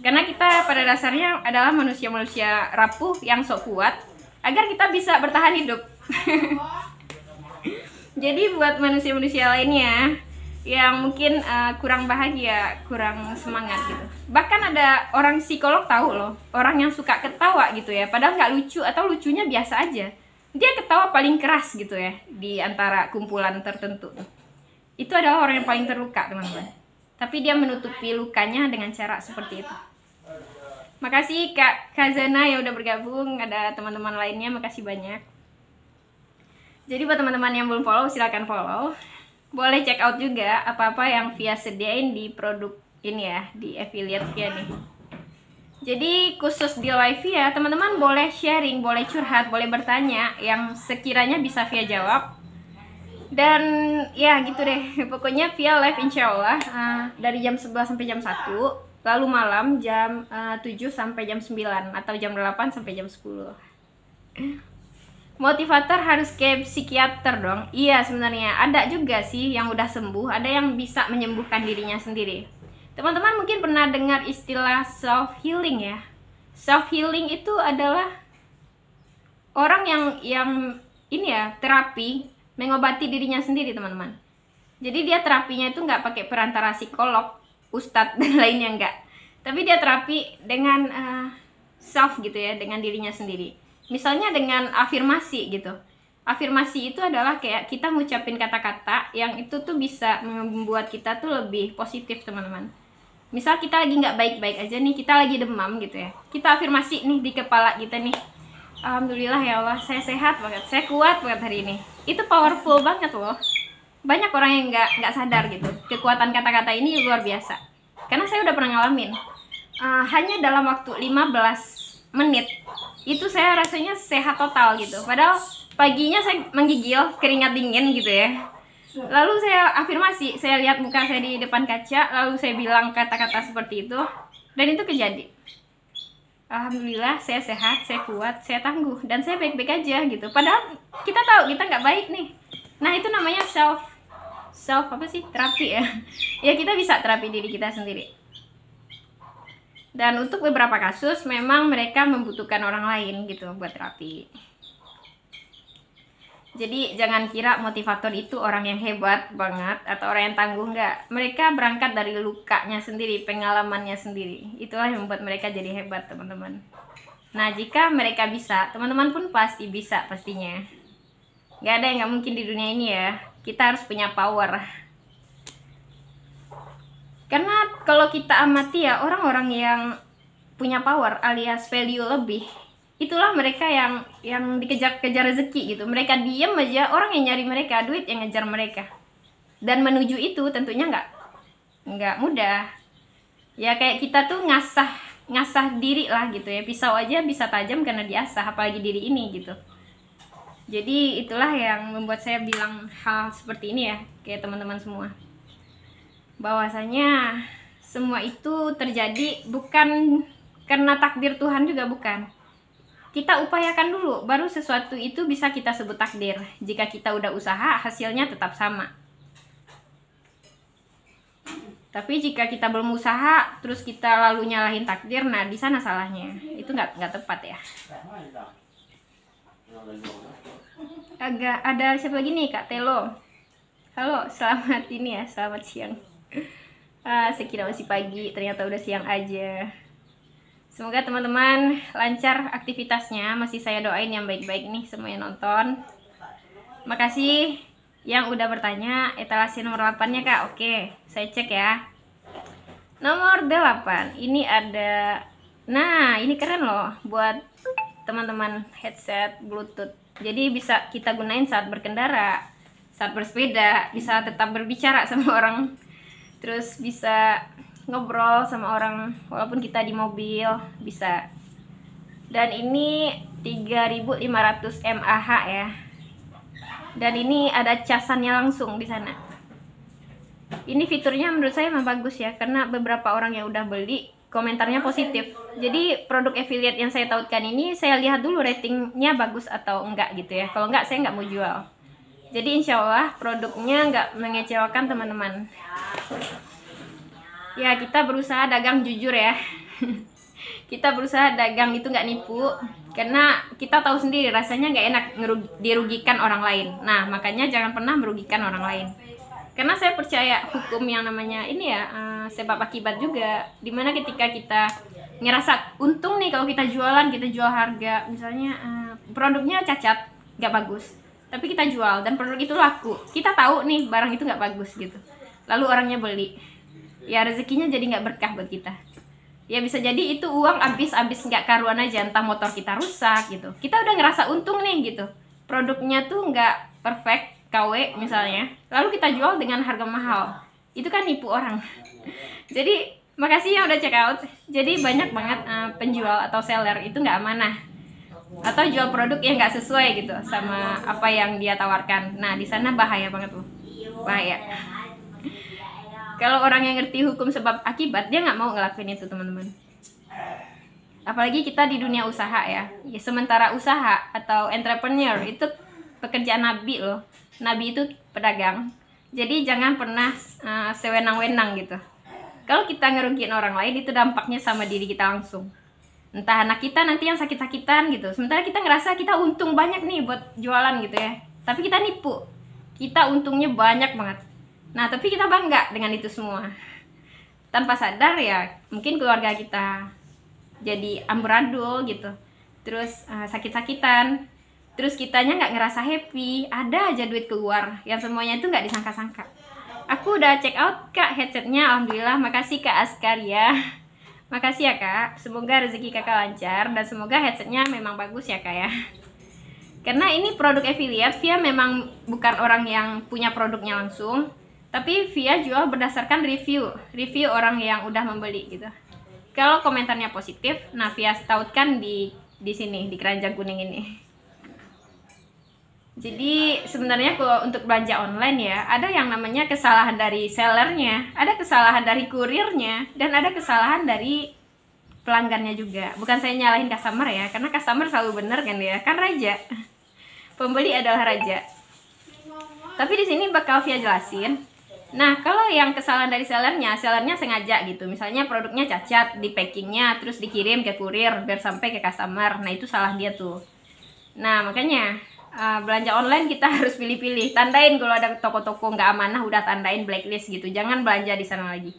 Karena kita pada dasarnya adalah manusia-manusia rapuh yang sok kuat agar kita bisa bertahan hidup. Jadi buat manusia-manusia lainnya yang mungkin kurang bahagia, kurang semangat gitu. Bahkan ada orang psikolog tahu loh, orang yang suka ketawa gitu ya, padahal nggak lucu atau lucunya biasa aja. Dia ketawa paling keras gitu ya di antara kumpulan tertentu. Itu adalah orang yang paling terluka teman-teman. Tapi dia menutupi lukanya dengan cara seperti itu. Makasih Kak Kazana yang udah bergabung, ada teman-teman lainnya, makasih banyak. Jadi buat teman-teman yang belum follow, silakan follow. Boleh check out juga apa-apa yang Via sediain di produk ini ya, di affiliate Via nih. Jadi khusus di live Via, teman-teman boleh sharing, boleh curhat, boleh bertanya yang sekiranya bisa Via jawab. Dan ya gitu deh, pokoknya Via live insya Allah dari jam 11 sampai jam 1, lalu malam jam 7 sampai jam 9, atau jam 8 sampai jam 10. Motivator harus kayak psikiater dong? Iya sebenarnya, ada juga sih yang udah sembuh, ada yang bisa menyembuhkan dirinya sendiri. Teman-teman mungkin pernah dengar istilah self healing ya. Self healing itu adalah orang yang ini ya, terapi mengobati dirinya sendiri teman-teman. Jadi dia terapinya itu nggak pakai perantara psikolog, ustadz dan lainnya nggak. Tapi dia terapi dengan self gitu ya, dengan dirinya sendiri. Misalnya dengan afirmasi gitu. Afirmasi itu adalah kayak kita ngucapin kata-kata yang itu tuh bisa membuat kita tuh lebih positif teman-teman. Misal kita lagi nggak baik-baik aja nih, kita lagi demam gitu ya, kita afirmasi nih di kepala kita nih, alhamdulillah ya Allah, saya sehat banget, saya kuat banget hari ini. Itu powerful banget loh. Banyak orang yang nggak sadar gitu, kekuatan kata-kata ini luar biasa. Karena saya udah pernah ngalamin, hanya dalam waktu 15 menit itu saya rasanya sehat total gitu. Padahal paginya saya menggigil keringat dingin gitu ya. Lalu saya afirmasi, saya lihat muka saya di depan kaca, lalu saya bilang kata-kata seperti itu, dan itu kejadian. Alhamdulillah saya sehat, saya kuat, saya tangguh, dan saya baik-baik aja gitu. Padahal kita tahu kita nggak baik nih. Nah itu namanya self apa sih, terapi ya. Ya kita bisa terapi diri kita sendiri. Dan untuk beberapa kasus memang mereka membutuhkan orang lain gitu buat terapi. Jadi jangan kira motivator itu orang yang hebat banget atau orang yang tangguh, enggak. Mereka berangkat dari lukanya sendiri, pengalamannya sendiri. Itulah yang membuat mereka jadi hebat teman-teman. Nah jika mereka bisa, teman-teman pun pasti bisa pastinya. Nggak ada yang nggak mungkin di dunia ini ya. Kita harus punya power. Karena kalau kita amati ya, orang-orang yang punya power alias value lebih, itulah mereka yang dikejar-kejar rezeki gitu. Mereka diem aja, orang yang nyari mereka, duit yang ngejar mereka. Dan menuju itu tentunya nggak mudah. Ya kayak kita tuh ngasah diri lah gitu ya. Pisau aja bisa tajam karena diasah, apalagi diri ini gitu. Jadi itulah yang membuat saya bilang hal seperti ini ya, kayak teman-teman semua. Bahwasanya semua itu terjadi bukan karena takdir Tuhan juga, bukan. Kita upayakan dulu, baru sesuatu itu bisa kita sebut takdir. Jika kita udah usaha, hasilnya tetap sama. Tapi jika kita belum usaha, terus kita lalu nyalahin takdir, nah di sana salahnya. Itu nggak tepat ya. Agak ada siapa lagi nih, Kak Telo. Halo, selamat ini ya, selamat siang. Saya kira masih pagi, ternyata udah siang aja. Semoga teman-teman lancar aktivitasnya. Masih saya doain yang baik-baik nih semua yang nonton. Makasih yang udah bertanya. Etalase nomor 8-nya Kak. Oke, saya cek ya. Nomor 8. Ini ada. Nah, ini keren loh buat teman-teman, headset Bluetooth. Jadi bisa kita gunain saat berkendara, saat bersepeda, bisa tetap berbicara sama orang. Terus bisa ngobrol sama orang walaupun kita di mobil, bisa. Dan ini 3500 mAh ya. Dan ini ada casannya langsung di sana. Ini fiturnya menurut saya memang bagus ya, karena beberapa orang yang udah beli komentarnya positif. Jadi produk affiliate yang saya tautkan ini saya lihat dulu ratingnya bagus atau enggak gitu ya. Kalau enggak, saya nggak mau jual. Jadi insya Allah produknya nggak mengecewakan teman-teman. Ya, kita berusaha dagang jujur ya. Kita berusaha dagang itu nggak nipu, karena kita tahu sendiri rasanya nggak enak dirugikan orang lain. Nah, makanya jangan pernah merugikan orang lain. Karena saya percaya hukum yang namanya ini ya, sebab akibat juga. Dimana ketika kita ngerasa untung nih kalau kita jualan, kita jual harga, misalnya produknya cacat, nggak bagus, tapi kita jual dan produk itu laku. Kita tahu nih barang itu nggak bagus gitu, lalu orangnya beli. Ya rezekinya jadi nggak berkah buat kita. Ya bisa jadi itu uang habis nggak karuan aja, entah motor kita rusak gitu. Kita udah ngerasa untung nih gitu. Produknya tuh nggak perfect, KW misalnya. Lalu kita jual dengan harga mahal. Itu kan nipu orang. Jadi makasih yang udah check out. Jadi banyak banget penjual atau seller itu nggak amanah. Atau jual produk yang nggak sesuai gitu sama apa yang dia tawarkan. Nah di sana bahaya banget loh. Bahaya. Kalau orang yang ngerti hukum sebab akibat, dia nggak mau ngelakuin itu teman-teman. Apalagi kita di dunia usaha ya. Sementara usaha atau entrepreneur itu pekerjaan nabi loh. Nabi itu pedagang. Jadi jangan pernah sewenang-wenang gitu. Kalau kita ngerugiin orang lain, itu dampaknya sama diri kita langsung. Entah anak kita nanti yang sakit-sakitan gitu. Sementara kita ngerasa kita untung banyak nih buat jualan gitu ya. Tapi kita nipu. Kita untungnya banyak banget. Nah, tapi kita bangga dengan itu semua. Tanpa sadar ya, mungkin keluarga kita jadi amburadul gitu. Terus sakit-sakitan. Terus kitanya nggak ngerasa happy. Ada aja duit keluar. Yang semuanya itu nggak disangka-sangka. Aku udah check out Kak headsetnya. Alhamdulillah. Makasih Kak Askar ya. Makasih ya Kak. Semoga rezeki Kakak lancar. Dan semoga headsetnya memang bagus ya Kak ya. Karena ini produk affiliate. Via memang bukan orang yang punya produknya langsung. Tapi Via jual berdasarkan review orang yang udah membeli gitu. Kalau komentarnya positif, nah Via tautkan di sini, di keranjang kuning ini. Jadi sebenarnya kalau untuk belanja online ya, ada yang namanya kesalahan dari sellernya, ada kesalahan dari kurirnya, dan ada kesalahan dari pelanggannya juga. Bukan saya nyalahin customer ya, karena customer selalu benar kan ya, kan raja. Pembeli adalah raja. Tapi di sini bakal Via jelasin. Nah, kalau yang kesalahan dari sellernya sengaja gitu. Misalnya produknya cacat di packingnya, terus dikirim ke kurir biar sampai ke customer. Nah, itu salah dia tuh. Nah, makanya belanja online kita harus pilih-pilih. Tandain kalau ada toko-toko nggak amanah, udah tandain blacklist gitu. Jangan belanja di sana lagi.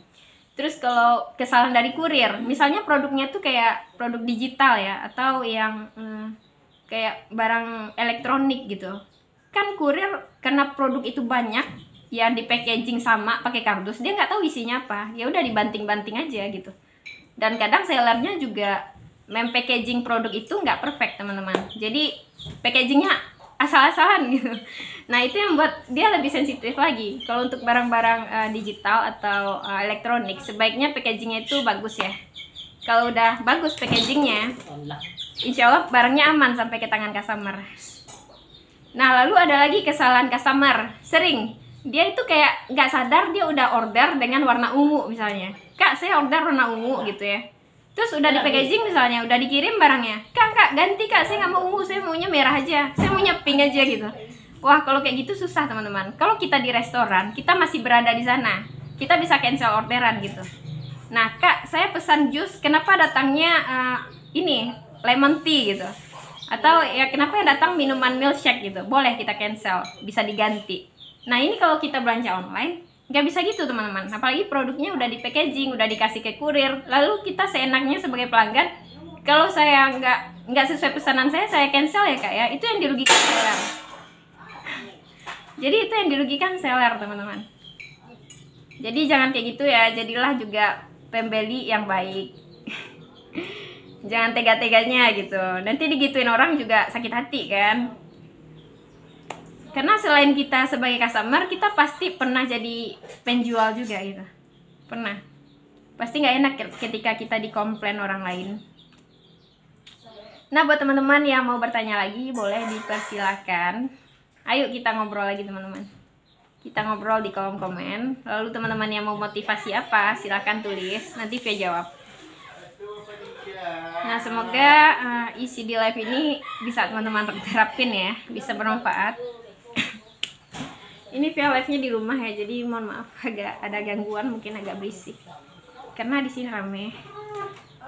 Terus kalau kesalahan dari kurir, misalnya produknya tuh kayak produk digital ya, atau yang kayak barang elektronik gitu. Kan kurir karena produk itu banyak, ya di packaging sama pakai kardus, dia nggak tahu isinya apa, ya udah dibanting-banting aja gitu. Dan kadang sellernya juga packaging produk itu nggak perfect teman-teman. Jadi packagingnya asal-asalan gitu. Nah itu yang buat dia lebih sensitif lagi. Kalau untuk barang-barang digital atau elektronik, sebaiknya packagingnya itu bagus ya. Kalau udah bagus packagingnya, insya Allah barangnya aman sampai ke tangan customer. Nah lalu ada lagi kesalahan customer, sering dia itu kayak nggak sadar dia udah order dengan warna ungu misalnya. Kak saya order warna ungu gitu ya. Terus udah di packaging misalnya, udah dikirim barangnya, kak ganti kak, saya nggak mau ungu, saya maunya merah aja, saya maunya pink aja gitu. Wah kalau kayak gitu susah teman-teman. Kalau kita di restoran, kita masih berada di sana, kita bisa cancel orderan gitu. Nah kak saya pesan jus, kenapa datangnya ini lemon tea gitu, atau ya kenapa yang datang minuman milkshake gitu, boleh kita cancel, bisa diganti. Nah ini kalau kita belanja online nggak bisa gitu teman-teman, apalagi produknya udah di packaging, udah dikasih ke kurir, lalu kita seenaknya sebagai pelanggan, kalau saya nggak sesuai pesanan saya cancel ya kak ya, itu yang dirugikan seller. Jadi itu yang dirugikan seller teman-teman. Jadi jangan kayak gitu ya, jadilah juga pembeli yang baik. Jangan tega-teganya gitu, nanti digituin orang juga sakit hati kan. Karena selain kita sebagai customer, kita pasti pernah jadi penjual juga gitu. Pernah. Pasti nggak enak ketika kita dikomplain orang lain. Nah buat teman-teman yang mau bertanya lagi, boleh dipersilakan. Ayo kita ngobrol lagi teman-teman. Kita ngobrol di kolom komen. Lalu teman-teman yang mau motivasi apa, silahkan tulis, nanti Via jawab. Nah semoga isi di live ini bisa teman-teman terapin ya, bisa bermanfaat. Ini Via live-nya di rumah ya, jadi mohon maaf agak ada gangguan, mungkin agak berisik. Karena di sini rame,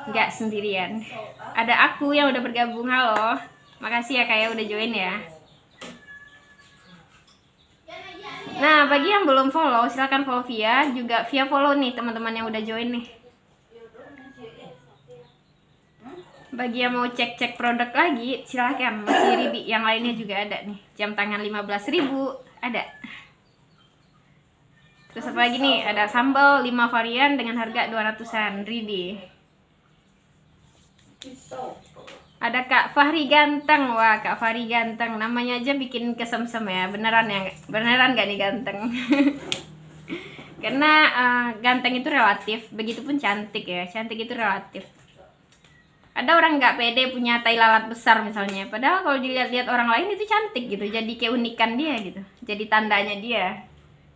nggak sendirian. Ada aku yang udah bergabung, halo. Makasih ya kayak udah join ya. Nah bagi yang belum follow, silahkan follow Via, juga Via follow nih teman-teman yang udah join nih. Bagi yang mau cek-cek produk lagi, silahkan, masih ribi, yang lainnya juga ada nih. Jam tangan 15.000 ada. Terus apa lagi nih, ada sambal 5 varian dengan harga 200-an ribi. Ada Kak Fahri ganteng. Wah Kak Fahri ganteng, namanya aja bikin kesemsem ya. Beneran ya, beneran gak nih ganteng? Karena ganteng itu relatif, begitupun cantik ya, cantik itu relatif. Ada orang nggak pede punya tai lalat besar misalnya, padahal kalau dilihat-lihat orang lain itu cantik gitu, jadi keunikan dia gitu, jadi tandanya dia,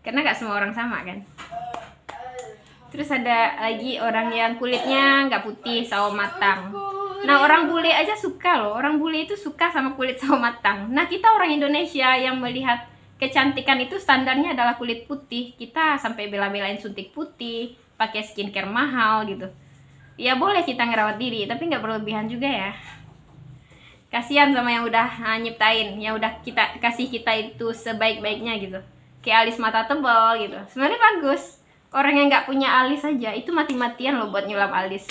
karena nggak semua orang sama kan. Terus ada lagi orang yang kulitnya nggak putih, sawo matang. Nah orang bule aja suka loh, orang bule itu suka sama kulit sawo matang. Nah kita orang Indonesia yang melihat kecantikan itu standarnya adalah kulit putih, kita sampai bela-belain suntik putih, pakai skincare mahal gitu. Ya boleh kita ngerawat diri, tapi nggak berlebihan juga ya. Kasihan sama yang udah nyiptain, yang udah kita kasih kita itu sebaik-baiknya gitu. Kayak alis mata tebal gitu, sebenarnya bagus. Orang yang nggak punya alis aja itu mati-matian loh buat nyulam alis.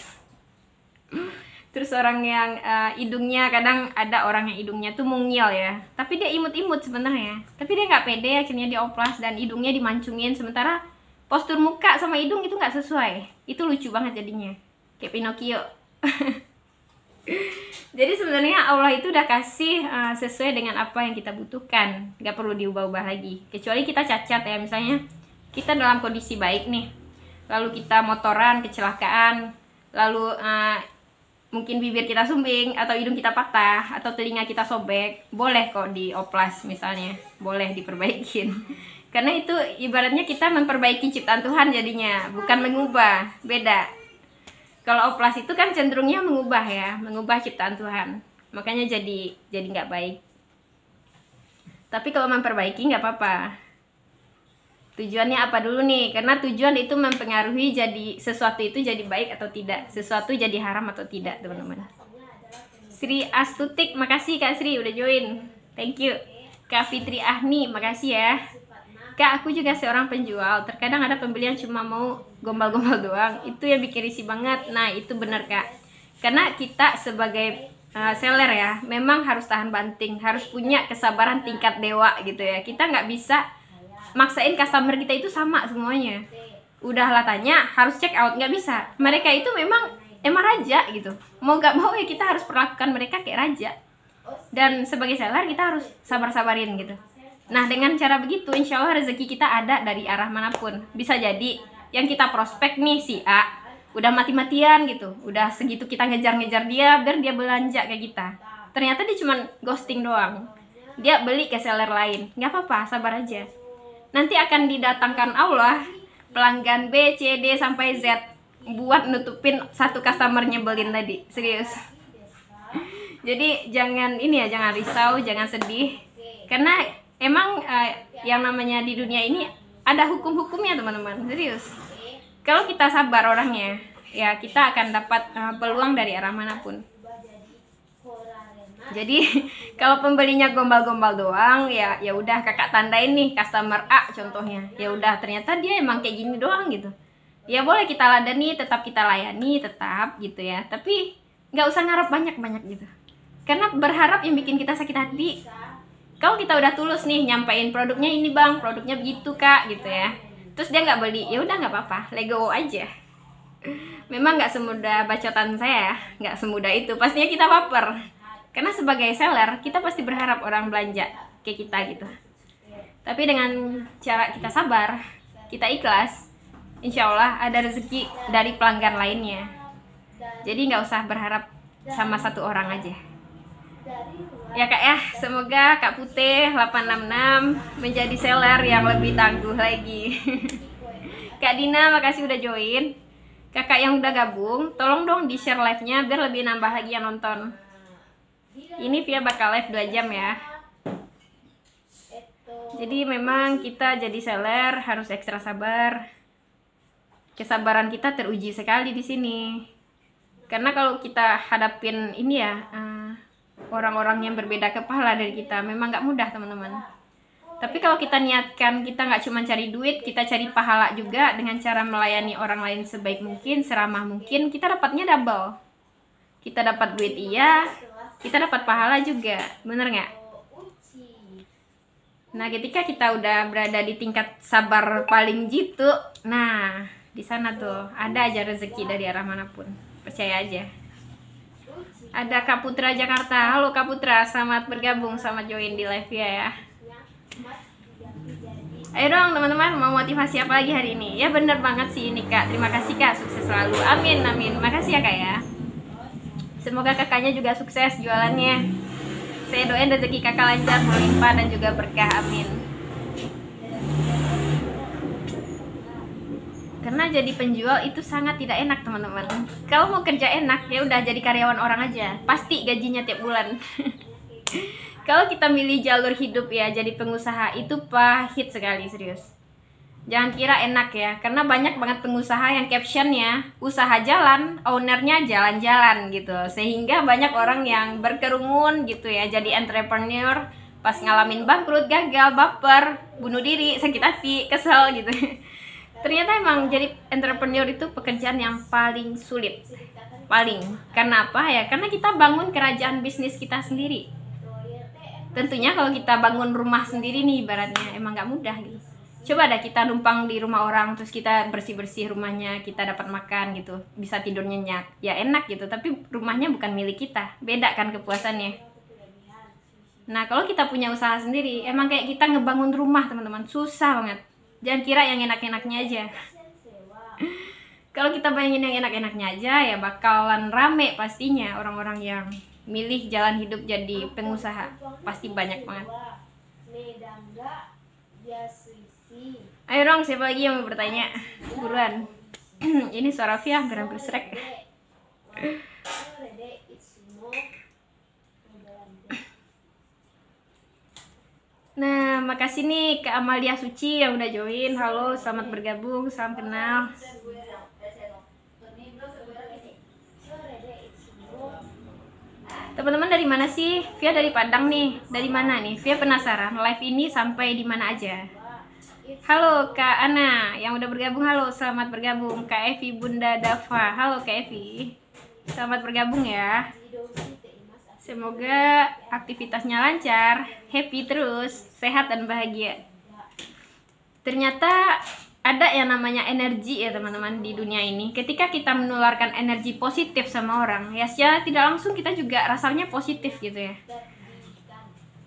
Terus orang yang hidungnya, kadang ada orang yang hidungnya tuh mungil ya, tapi dia imut-imut sebenarnya, tapi dia nggak pede, akhirnya dioplas dan hidungnya dimancungin, sementara postur muka sama hidung itu nggak sesuai. Itu lucu banget jadinya, kayak Pinocchio. Jadi sebenarnya Allah itu udah kasih sesuai dengan apa yang kita butuhkan, nggak perlu diubah-ubah lagi. Kecuali kita cacat ya, misalnya kita dalam kondisi baik nih, lalu kita motoran kecelakaan, lalu mungkin bibir kita sumbing, atau hidung kita patah, atau telinga kita sobek, boleh kok dioplas misalnya, boleh diperbaikin. Karena itu ibaratnya kita memperbaiki ciptaan Tuhan jadinya, bukan mengubah, beda. Kalau oplas itu kan cenderungnya mengubah ya, mengubah ciptaan Tuhan, makanya jadi nggak baik. Tapi kalau memperbaiki nggak apa-apa. Tujuannya apa dulu nih? Karena tujuan itu mempengaruhi jadi sesuatu itu jadi baik atau tidak, sesuatu jadi haram atau tidak, teman-teman. Sri Astutik, makasih Kak Sri udah join, thank you. Kak Fitri Ahni, makasih ya. Kak, aku juga seorang penjual, terkadang ada pembeli yang cuma mau gombal-gombal doang, itu yang bikin risih banget. Nah itu benar Kak, karena kita sebagai seller ya, memang harus tahan banting, harus punya kesabaran tingkat dewa gitu ya. Kita nggak bisa maksain customer kita itu sama semuanya. Udahlah tanya, harus check out, nggak bisa. Mereka itu memang emang raja gitu. Mau gak mau ya kita harus perlakukan mereka kayak raja. Dan sebagai seller kita harus sabar-sabarin gitu. Nah dengan cara begitu insya Allah rezeki kita ada dari arah manapun. Bisa jadi yang kita prospek nih si A udah mati-matian gitu, udah segitu kita ngejar-ngejar dia biar dia belanja kayak kita, ternyata dia cuman ghosting doang, dia beli ke seller lain. Nggak apa-apa, sabar aja, nanti akan didatangkan Allah pelanggan B, C, D sampai Z buat nutupin satu customer nyebelin tadi. Serius. Jadi jangan ini ya, jangan risau, jangan sedih, karena emang yang namanya di dunia ini ada hukum-hukumnya teman-teman. Serius, kalau kita sabar orangnya ya kita akan dapat peluang dari arah manapun. Jadi kalau pembelinya gombal-gombal doang ya udah kakak tandain nih customer A contohnya, ya udah ternyata dia emang kayak gini doang gitu, ya boleh kita ladeni, tetap kita layani tetap gitu ya, tapi nggak usah ngarep banyak-banyak gitu, karena berharap yang bikin kita sakit hati. Kalau kita udah tulus nih nyampein produknya ini bang, produknya begitu kak gitu ya, terus dia nggak beli, ya udah nggak apa-apa, let go aja. Memang nggak semudah bacotan saya, nggak semudah itu, pastinya kita baper, karena sebagai seller kita pasti berharap orang belanja kayak kita gitu. Tapi dengan cara kita sabar, kita ikhlas, insya Allah ada rezeki dari pelanggan lainnya. Jadi nggak usah berharap sama satu orang aja ya kak ya. Semoga Kak Putih 866 menjadi seller yang lebih tangguh lagi. Kak Dina makasih udah join. Kakak yang udah gabung tolong dong di share live-nya biar lebih nambah lagi yang nonton. Ini via bakal live 2 jam ya. Jadi memang kita jadi seller harus ekstra sabar. Kesabaran kita teruji sekali di sini. Karena kalau kita hadapin ini ya orang-orang yang berbeda kepala dari kita, memang nggak mudah teman-teman. Tapi kalau kita niatkan, kita nggak cuma cari duit, kita cari pahala juga dengan cara melayani orang lain sebaik mungkin, seramah mungkin, kita dapatnya double. Kita dapat duit iya, kita dapat pahala juga, bener nggak? Nah ketika kita udah berada di tingkat sabar paling jitu, nah di sana tuh ada aja rezeki dari arah manapun, percaya aja. Ada Kak Putra Jakarta. Halo Kak Putra, selamat bergabung, selamat join di live ya. Ayo dong teman-teman, mau motivasi apa lagi hari ini? Ya bener banget sih ini Kak. Terima kasih Kak, sukses selalu. Amin amin. Makasih ya Kak ya. Semoga kakaknya juga sukses jualannya. Saya doain rezeki kakak lancar, melimpah dan juga berkah. Amin. Karena jadi penjual itu sangat tidak enak teman-teman. Kalau mau kerja enak ya udah jadi karyawan orang aja, pasti gajinya tiap bulan. Kalau kita milih jalur hidup ya jadi pengusaha itu pahit sekali, serius. Jangan kira enak ya, karena banyak banget pengusaha yang captionnya usaha jalan, ownernya jalan-jalan gitu, sehingga banyak orang yang berkerumun gitu ya jadi entrepreneur, pas ngalamin bangkrut, gagal, baper, bunuh diri, sakit hati, kesel gitu. Ternyata emang jadi entrepreneur itu pekerjaan yang paling sulit. Paling. Karena apa ya? Karena kita bangun kerajaan bisnis kita sendiri. Tentunya kalau kita bangun rumah sendiri nih ibaratnya emang gak mudah gitu. Coba dah kita numpang di rumah orang, terus kita bersih-bersih rumahnya, kita dapat makan gitu, bisa tidur nyenyak. Ya enak gitu, tapi rumahnya bukan milik kita. Beda kan kepuasannya. Nah kalau kita punya usaha sendiri, emang kayak kita ngebangun rumah teman-teman, susah banget. Jangan kira yang enak-enaknya aja. Kalau kita bayangin yang enak-enaknya aja ya bakalan rame pastinya orang-orang yang milih jalan hidup jadi pengusaha. Pasti banyak banget. Ayo dong, siapa lagi yang mau bertanya? Buruan. Ini suara Via hampir srek. Nah, makasih nih Kak Amalia Suci yang udah join. Halo, selamat bergabung, salam kenal. Teman-teman dari mana sih? Via dari Padang nih. Dari mana nih? Via penasaran live ini sampai di mana aja. Halo Kak Ana yang udah bergabung, halo, selamat bergabung. Kak Evi Bunda Dava. Halo Kak Evi. Selamat bergabung ya. Semoga aktivitasnya lancar, happy terus, sehat dan bahagia. Ternyata ada yang namanya energi ya teman-teman di dunia ini. Ketika kita menularkan energi positif sama orang, ya secara tidak langsung kita juga rasanya positif gitu ya.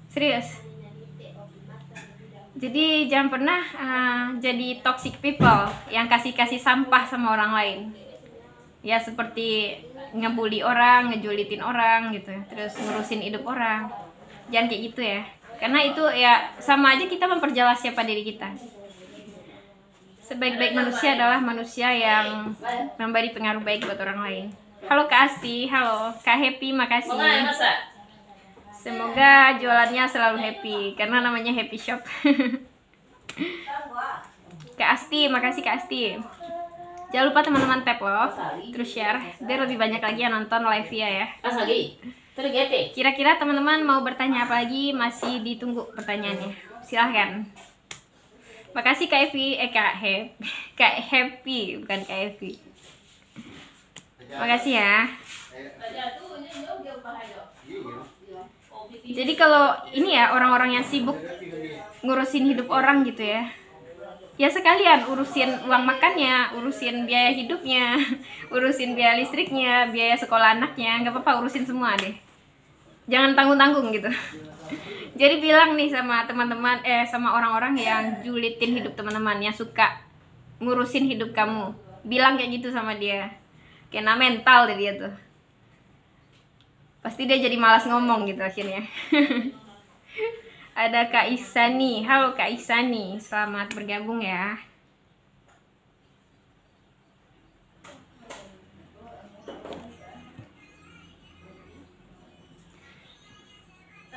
Serius. Jadi jangan pernah jadi toxic people yang kasih sampah sama orang lain. Ya seperti ngebully orang, ngejulitin orang gitu ya, terus ngurusin hidup orang. Jangan kayak gitu ya. Karena itu ya sama aja kita memperjelas siapa diri kita. Sebaik-baik manusia adalah manusia yang memberi pengaruh baik buat orang lain. Halo Kak Asti, halo Kak Happy, makasih. Semoga jualannya selalu happy, karena namanya Happy Shop. Kak Asti, makasih Kak Asti. Jangan lupa teman-teman tap love, terus share, biar lebih banyak lagi yang nonton live ya. Kira-kira teman-teman mau bertanya apa lagi? Masih ditunggu pertanyaannya. Silahkan. Makasih Kak Evi, Kak Happy, bukan Kak Evi. Makasih ya. Jadi kalau ini ya orang-orang yang sibuk ngurusin hidup orang gitu ya, ya sekalian urusin uang makannya, urusin biaya hidupnya, urusin biaya listriknya, biaya sekolah anaknya, nggak apa-apa, urusin semua deh. Jangan tanggung-tanggung gitu. Jadi bilang nih sama teman-teman, sama orang-orang yang julitin hidup teman-teman, yang suka ngurusin hidup kamu, bilang kayak gitu sama dia. Kena mental deh dia tuh. Pasti dia jadi malas ngomong gitu akhirnya. Ada Kak Isani. Halo Kak Isani, selamat bergabung ya.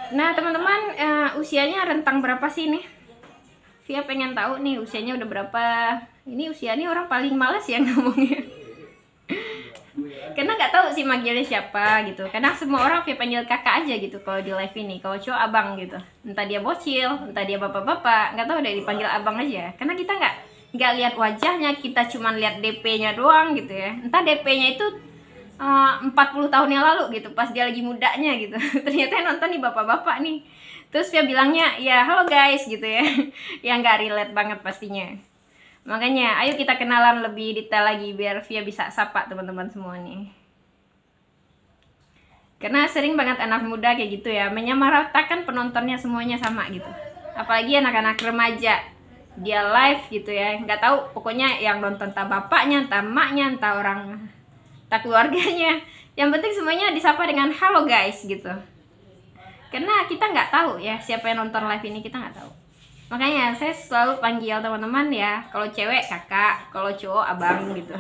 Nah teman-teman, usianya rentang berapa sih nih? Via pengen tahu nih usianya udah berapa. Ini usianya orang paling malas ya ngomongnya. Karena nggak tahu sih manggilnya siapa gitu. Karena semua orang Via panggil kakak aja gitu kalau di live ini. Kalau cowok abang gitu. Entah dia bocil, entah dia bapak-bapak, nggak tahu deh, dipanggil abang aja. Karena kita nggak lihat wajahnya, kita cuma lihat DP-nya doang gitu ya. Entah DP-nya itu 40 tahun yang lalu gitu, pas dia lagi mudanya gitu. Ternyata yang nonton nih bapak-bapak nih. Terus dia bilangnya ya halo guys gitu ya. Yang nggak relate banget pastinya. Makanya ayo kita kenalan lebih detail lagi biar Via bisa sapa teman-teman semua nih. Karena sering banget anak muda kayak gitu ya, menyamaratakan penontonnya semuanya sama gitu. Apalagi anak-anak remaja, dia live gitu ya, nggak tahu pokoknya yang nonton entah bapaknya, entah emaknya, entah orang, entah keluarganya. Yang penting semuanya disapa dengan halo guys gitu. Karena kita nggak tahu ya siapa yang nonton live ini, kita nggak tahu. Makanya saya selalu panggil teman-teman ya, kalau cewek kakak, kalau cowok abang gitu.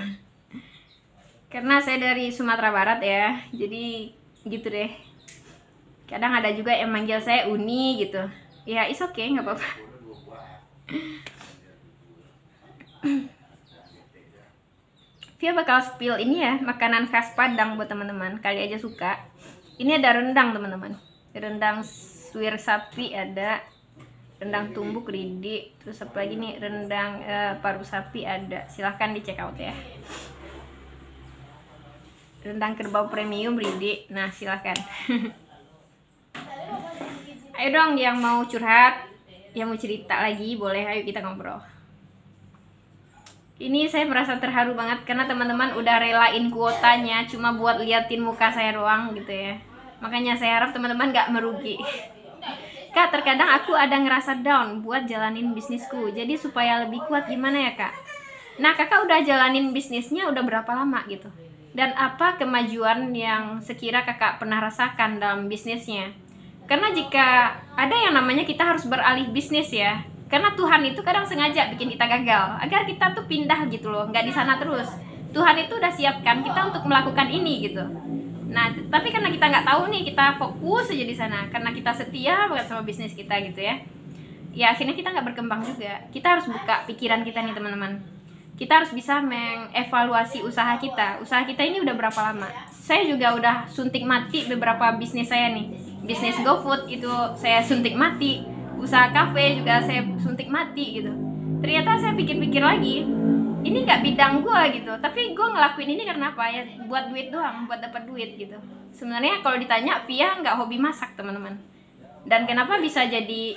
Karena saya dari Sumatera Barat ya, jadi gitu deh. Kadang ada juga yang manggil saya Uni gitu. Ya it's okay, nggak apa-apa. Via bakal spill ini ya, makanan khas Padang buat teman-teman, kali aja suka. Ini ada rendang teman-teman, rendang suwir sapi ada, rendang tumbuk ridi, terus apa lagi nih, rendang paru sapi ada. Silahkan di check out ya. Rendang kerbau premium ridi, nah silahkan. Ayo dong yang mau curhat, yang mau cerita lagi boleh, ayo kita ngobrol. Ini saya merasa terharu banget karena teman-teman udah relain kuotanya cuma buat liatin muka saya doang gitu ya. Makanya saya harap teman-teman gak merugi. Kak, terkadang aku ada ngerasa down buat jalanin bisnisku. Jadi supaya lebih kuat gimana ya kak? Nah kakak udah jalanin bisnisnya udah berapa lama gitu? Dan apa kemajuan yang sekira kakak pernah rasakan dalam bisnisnya? Karena jika ada yang namanya kita harus beralih bisnis ya, karena Tuhan itu kadang sengaja bikin kita gagal agar kita tuh pindah gitu loh, nggak di sana terus. Tuhan itu udah siapkan kita untuk melakukan ini gitu. Nah tapi karena kita nggak tahu nih, kita fokus aja di sana karena kita setia banget sama bisnis kita gitu ya. Ya akhirnya kita nggak berkembang juga. Kita harus buka pikiran kita nih teman-teman. Kita harus bisa mengevaluasi usaha kita. Usaha kita ini udah berapa lama? Saya juga udah suntik mati beberapa bisnis saya nih. Bisnis GoFood itu saya suntik mati. Usaha kafe juga saya suntik mati gitu. Ternyata saya pikir-pikir lagi, ini nggak bidang gue gitu, tapi gue ngelakuin ini karena apa ya, buat duit doang, buat dapat duit gitu. Sebenarnya kalau ditanya, Via nggak hobi masak teman-teman. Dan kenapa bisa jadi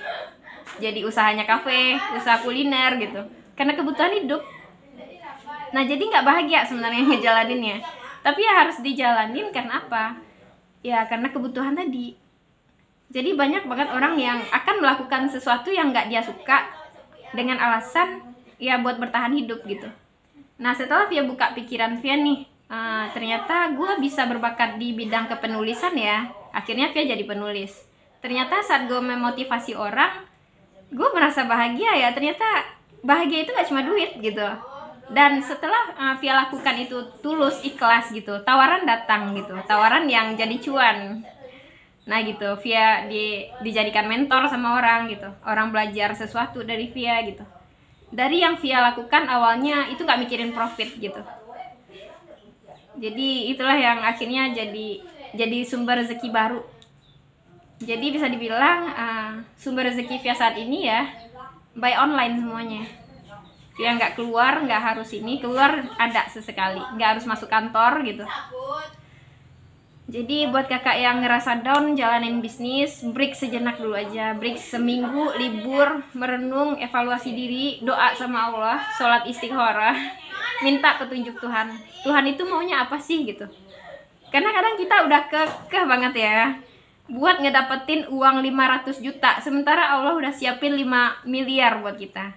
usahanya kafe, usaha kuliner gitu? karena kebutuhan hidup. Nah jadi nggak bahagia sebenarnya ngejalaninnya, tapi ya harus dijalanin. Karena apa? Ya karena kebutuhan tadi. Jadi banyak banget orang yang akan melakukan sesuatu yang nggak dia suka dengan alasan ya buat bertahan hidup gitu. Nah setelah Via buka pikiran Via nih, ternyata gue bisa berbakat di bidang kepenulisan ya. Akhirnya Via jadi penulis. Ternyata saat gue memotivasi orang, gue merasa bahagia ya. Ternyata bahagia itu gak cuma duit gitu. Dan setelah Via lakukan itu tulus, ikhlas gitu, tawaran datang gitu, tawaran yang jadi cuan. Nah gitu, Via dijadikan mentor sama orang gitu. Orang belajar sesuatu dari Via gitu. Dari yang Via lakukan awalnya itu gak mikirin profit gitu. Jadi itulah yang akhirnya jadi sumber rezeki baru. Jadi bisa dibilang sumber rezeki Via saat ini ya by online semuanya. Via nggak keluar, nggak harus ini, keluar ada sesekali, nggak harus masuk kantor gitu. Jadi buat kakak yang ngerasa down jalanin bisnis, break sejenak dulu aja, break seminggu, libur, merenung, evaluasi diri, doa sama Allah, sholat istikharah, minta petunjuk Tuhan. Tuhan itu maunya apa sih gitu. Karena kadang kita udah kekeh banget ya buat ngedapetin uang 500 juta, sementara Allah udah siapin 5 miliar buat kita.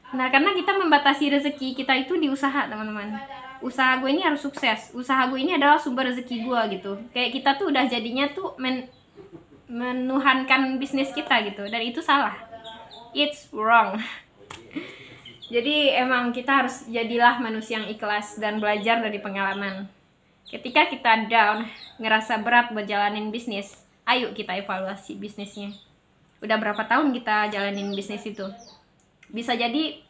Nah karena kita membatasi rezeki kita itu di usaha teman-teman. Usaha gue ini harus sukses, usaha gue ini adalah sumber rezeki gue gitu. Kayak kita tuh udah jadinya tuh menuhankan bisnis kita gitu, dan itu salah. It's wrong. Jadi emang kita harus jadilah manusia yang ikhlas dan belajar dari pengalaman. Ketika kita down, ngerasa berat buat jalanin bisnis, ayo kita evaluasi bisnisnya. Udah berapa tahun kita jalanin bisnis itu? Bisa jadi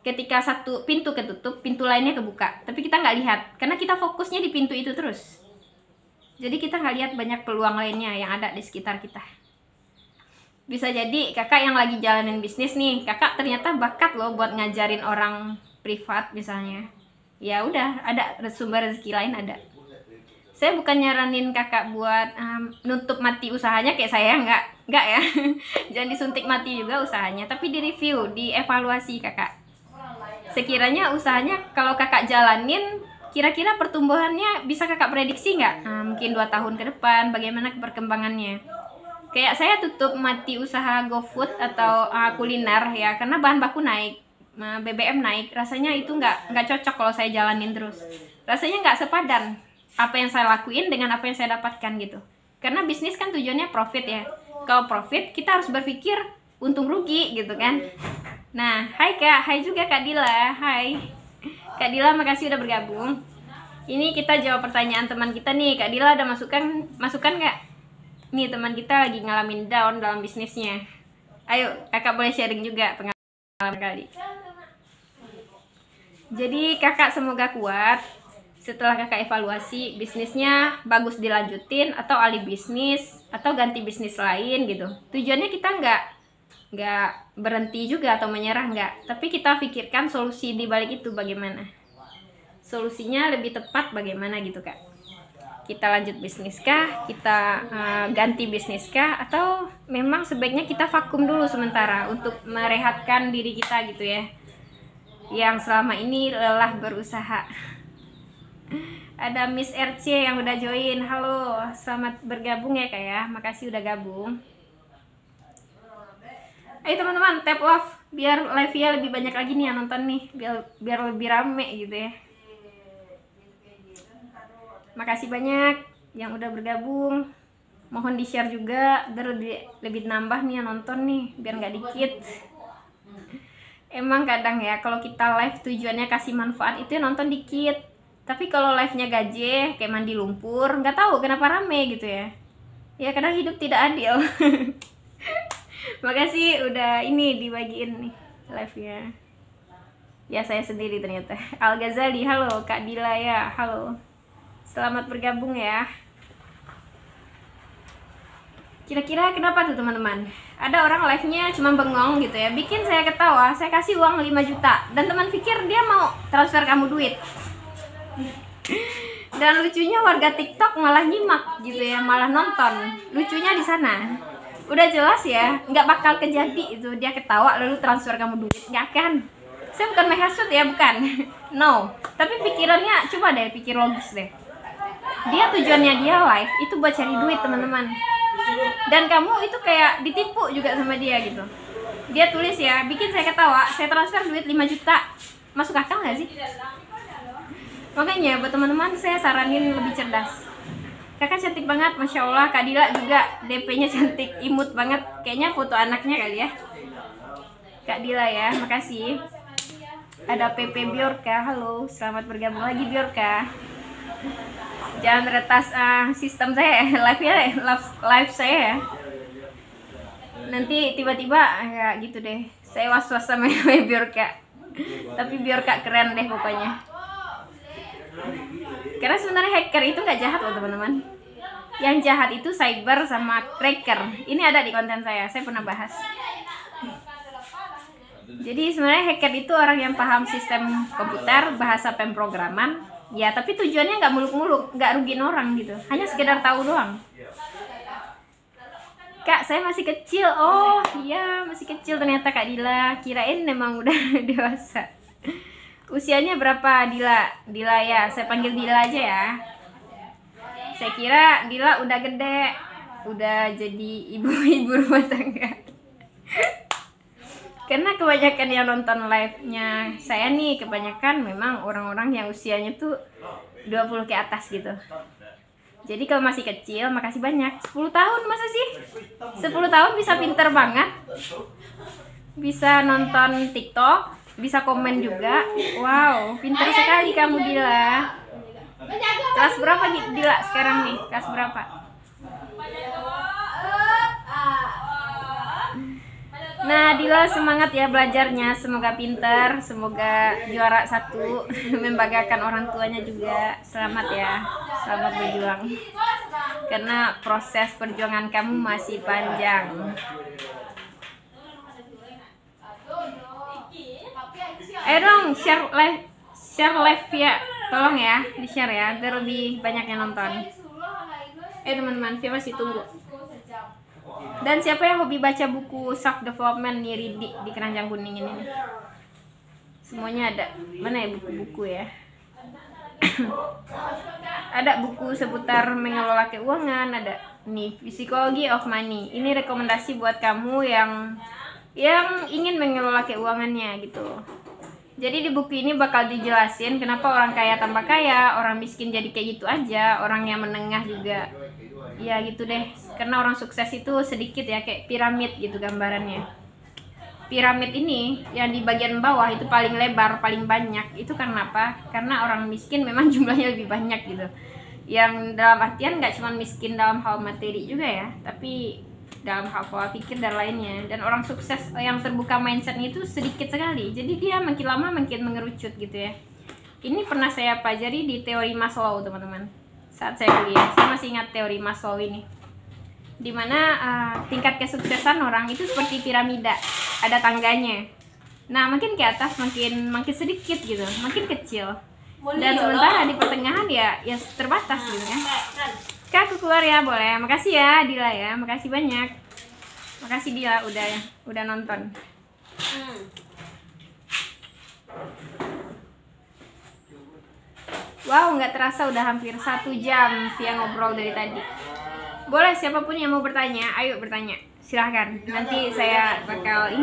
ketika satu pintu ketutup, pintu lainnya kebuka, tapi kita nggak lihat karena kita fokusnya di pintu itu terus. Jadi kita nggak lihat banyak peluang lainnya yang ada di sekitar kita. Bisa jadi kakak yang lagi jalanin bisnis nih, kakak ternyata bakat loh buat ngajarin orang privat misalnya. Ya udah, ada sumber rezeki lain ada. Saya bukan nyaranin kakak buat nutup mati usahanya kayak saya, enggak ya. Jangan disuntik mati juga usahanya, tapi direview, dievaluasi kakak. Sekiranya usahanya kalau kakak jalanin, kira-kira pertumbuhannya bisa kakak prediksi nggak? Mungkin 2 tahun ke depan, bagaimana perkembangannya? Kayak saya tutup mati usaha GoFood atau kuliner ya, karena bahan baku naik, BBM naik, rasanya itu nggak cocok kalau saya jalanin terus. Rasanya nggak sepadan apa yang saya lakuin dengan apa yang saya dapatkan gitu. Karena bisnis kan tujuannya profit ya. Kalau profit kita harus berpikir untung rugi gitu kan. Nah, hai Kak, hai juga Kak Dila, hai Kak Dila, makasih udah bergabung. Ini kita jawab pertanyaan teman kita nih. Kak Dila ada masukan nggak? Nih teman kita lagi ngalamin down dalam bisnisnya. Ayo kakak boleh sharing juga pengalaman kali. Jadi kakak semoga kuat. Setelah kakak evaluasi bisnisnya bagus dilanjutin atau alih bisnis atau ganti bisnis lain gitu. Tujuannya kita nggak berhenti juga atau menyerah, nggak, tapi kita pikirkan solusi di balik itu bagaimana. Solusinya lebih tepat bagaimana gitu Kak. Kita lanjut bisnis kah, kita ganti bisnis kah, atau memang sebaiknya kita vakum dulu sementara untuk merehatkan diri kita gitu ya, yang selama ini lelah berusaha. Ada Miss RC yang udah join. Halo, selamat bergabung ya Kak ya, makasih udah gabung. Ayo teman-teman tap love biar live-nya lebih banyak lagi nih yang nonton nih, biar lebih rame gitu ya. Makasih banyak yang udah bergabung. Mohon di-share juga biar lebih nambah nih yang nonton nih, biar nggak dikit. Emang kadang ya kalau kita live tujuannya kasih manfaat itu yang nonton dikit. Tapi kalau live-nya gaje kayak mandi lumpur, nggak tahu kenapa rame gitu ya. Ya kadang hidup tidak adil. Makasih udah ini dibagiin nih live-nya. Ya saya sendiri ternyata. Al Ghazali, halo Kak Dila ya, halo. Selamat bergabung ya. Kira-kira kenapa tuh teman-teman? Ada orang live-nya cuma bengong gitu ya, bikin saya ketawa, saya kasih uang 5 juta dan teman pikir dia mau transfer kamu duit. Dan lucunya warga TikTok malah nyimak gitu ya, malah nonton. Lucunya di sana. Udah jelas ya, nggak bakal kejadi itu dia ketawa lalu transfer kamu duit, nggak akan. Saya bukan menghasut ya, bukan. No, tapi pikirannya coba deh pikir logis deh. Dia tujuannya dia live itu buat cari duit teman-teman, dan kamu itu kayak ditipu juga sama dia gitu. Dia tulis ya, bikin saya ketawa, saya transfer duit 5 juta, masuk akal nggak sih? Makanya buat teman-teman saya saranin lebih cerdas. Kakak cantik banget, Masya Allah. Kak Dila juga DP-nya cantik, imut banget. Kayaknya foto anaknya kali ya. Kak Dila ya, makasih. Ada PP Biorka, halo, selamat bergabung lagi Biorka. Jangan retas sistem saya, live saya ya. Nanti tiba-tiba ya gitu deh. Saya was-was sama Biorka. Tapi Biorka keren deh pokoknya. Karena sebenarnya hacker itu nggak jahat loh teman-teman. Yang jahat itu cyber sama cracker. Ini ada di konten saya pernah bahas. Jadi sebenarnya hacker itu orang yang paham sistem komputer, bahasa pemrograman. Ya tapi tujuannya nggak muluk-muluk, nggak rugiin orang gitu. Hanya sekedar tahu doang. Kak, saya masih kecil. Oh iya, masih kecil ternyata Kak Dila. Kirain memang udah dewasa. Usianya berapa Dila? Dila ya, saya panggil Dila aja ya. Saya kira Dila udah gede, udah jadi ibu-ibu rumah tangga. Karena kebanyakan yang nonton live-nya saya nih, kebanyakan memang orang-orang yang usianya tuh 20 ke atas gitu. Jadi kalau masih kecil, makasih banyak. 10 tahun masa sih? 10 tahun bisa pinter banget. Bisa nonton TikTok, bisa komen juga. Wow, pintar sekali kamu Dila. Kelas berapa Dila sekarang nih? Kelas berapa? Nah Dila semangat ya belajarnya. Semoga pintar, semoga juara 1. Membanggakan orang tuanya juga. Selamat ya, selamat berjuang. Karena proses perjuangan kamu masih panjang. Ayo dong share live ya, tolong ya di share ya biar lebih banyak yang nonton. Teman-teman, Via masih tunggu. Dan siapa yang hobi baca buku self development nih, Ridi di keranjang kuning ini? Semuanya ada. Mana ya buku-buku ya? Ada buku seputar mengelola keuangan, ada nih Psychology of Money. Ini rekomendasi buat kamu yang ingin mengelola keuangannya gitu. Jadi di buku ini bakal dijelasin kenapa orang kaya tambah kaya, orang miskin jadi kayak gitu aja, orang yang menengah juga. Ya gitu deh. Karena orang sukses itu sedikit ya, kayak piramid gitu gambarannya. Piramid ini yang di bagian bawah itu paling lebar, paling banyak. Itu karena apa? Karena orang miskin memang jumlahnya lebih banyak gitu. Yang dalam artian nggak cuma miskin dalam hal materi juga ya, tapi dalam hal pola pikir dan lainnya. Dan orang sukses yang terbuka mindsetnya itu sedikit sekali, jadi dia makin lama makin mengerucut gitu ya. Ini pernah saya pelajari di teori Maslow teman-teman, saat saya kuliah. Saya masih ingat teori Maslow ini, dimana tingkat kesuksesan orang itu seperti piramida, ada tangganya. Nah makin ke atas makin sedikit gitu, makin kecil, dan sementara di pertengahan ya terbatas gitu kan. Kak, aku keluar ya, boleh? Makasih ya Dila ya, makasih banyak. Makasih Dila udah nonton. Wow, nggak terasa udah hampir 1 jam Via ngobrol dari tadi. Boleh siapapun yang mau bertanya, ayo bertanya. Silahkan, nanti saya bakal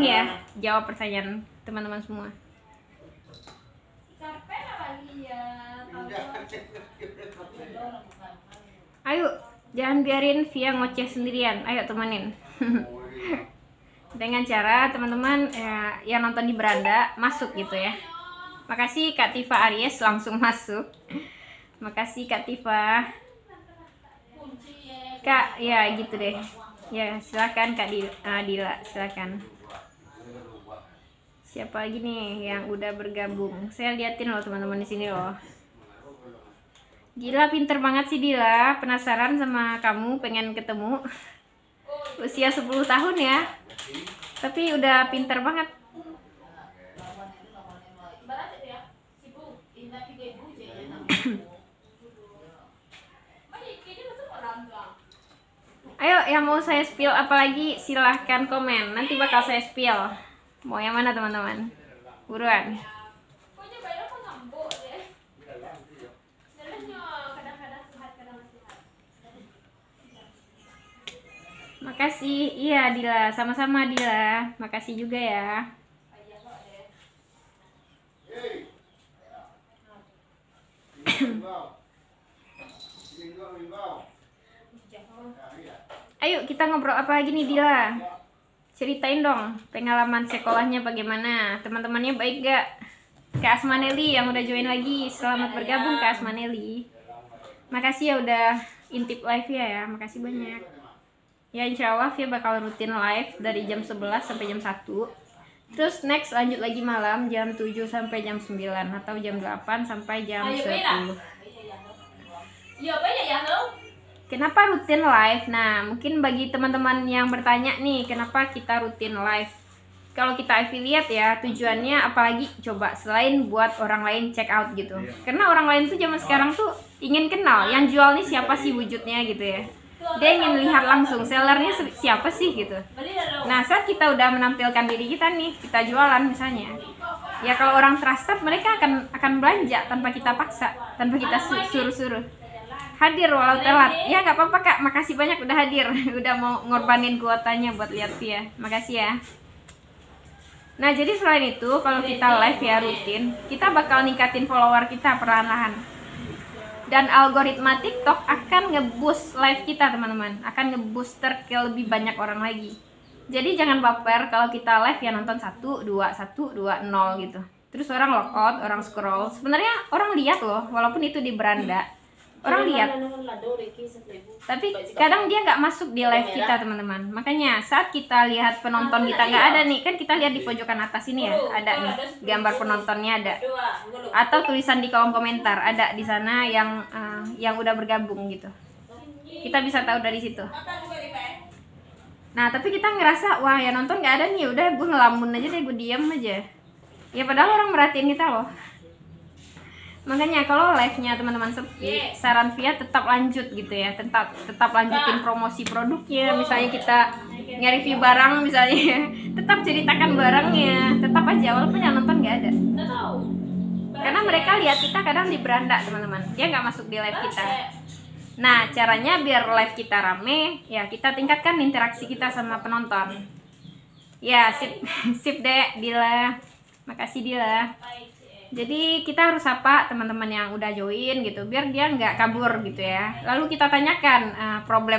jawab pertanyaan teman-teman semua. Ayo, jangan biarin Via ngoceh sendirian. Ayo temenin. Dengan cara teman-teman yang nonton di beranda masuk gitu ya. Makasih Kak Tifa Aries langsung masuk. Makasih Kak Tifa. Kak, ya gitu deh. Ya silakan Kak Dila, silakan. Siapa lagi nih yang udah bergabung? Saya liatin loh teman-teman di sini loh. Gila, pinter banget sih Dila. Penasaran sama kamu, pengen ketemu. Usia 10 tahun ya. Tapi udah pinter banget. Ayo yang mau saya spill apalagi silahkan komen, nanti bakal saya spill. Mau yang mana teman-teman? Buruan. Makasih, iya Dila, sama-sama Dila. Makasih juga ya. Ayo kita ngobrol apa lagi nih Dila? Ceritain dong pengalaman sekolahnya bagaimana? Teman-temannya baik gak? Kak Asmaneli yang udah join lagi, selamat bergabung Kak Asmaneli. Makasih ya udah intip live ya, makasih banyak. Ya insya Allah ya bakal rutin live dari jam 11 sampai jam 1. Terus next lanjut lagi malam jam 7 sampai jam 9 atau jam 8 sampai jam 10. Kenapa rutin live? Nah, mungkin bagi teman-teman yang bertanya nih, kenapa kita rutin live? Kalau kita affiliate ya, tujuannya apalagi coba selain buat orang lain check out gitu. Karena orang lain tuh zaman sekarang tuh ingin kenal, yang jual nih siapa sih wujudnya gitu ya. Dia ingin lihat langsung sellernya siapa sih gitu. Nah, saat kita udah menampilkan diri kita nih, kita jualan misalnya. Ya kalau orang trusted mereka akan belanja tanpa kita paksa, tanpa kita suruh-suruh. Hadir walau telat. Ya nggak apa-apa Kak, makasih banyak udah hadir. Udah mau ngorbanin kuotanya buat lihat via. Makasih ya. Nah, jadi selain itu kalau kita live ya rutin, kita bakal ningkatin follower kita perlahan-lahan. Dan algoritma TikTok akan nge-boost live kita teman-teman, akan nge-booster ke lebih banyak orang lagi. Jadi jangan baper kalau kita live ya nonton 1, 2, 1, 2, 0 gitu. Terus orang lockout, orang scroll. Sebenarnya orang lihat loh, walaupun itu di beranda. Orang lihat, tapi kadang dia nggak masuk di live kita teman-teman. Makanya saat kita lihat penonton kita nggak ada nih, kan kita lihat di pojokan atas ini ya, ada nih gambar penontonnya ada, atau tulisan di kolom komentar ada di sana yang udah bergabung gitu. Kita bisa tahu dari situ. Nah tapi kita ngerasa wah ya nonton nggak ada nih, udah gue ngelamun aja deh, gue diam aja. Ya padahal orang merhatiin kita loh. Makanya kalau live-nya teman-teman sepi, saran Via tetap lanjut gitu ya, tetap lanjutin promosi produknya. Misalnya kita nge-review barang misalnya, tetap ceritakan barangnya, tetap aja walaupun yang nonton nggak ada. Karena mereka lihat kita kadang di beranda teman-teman, dia nggak masuk di live kita. Nah caranya biar live kita rame, ya kita tingkatkan interaksi kita sama penonton. Ya sip deh Dila, makasih Dila. Jadi kita harus sapa teman-teman yang udah join gitu, biar dia nggak kabur gitu ya. Lalu kita tanyakan problem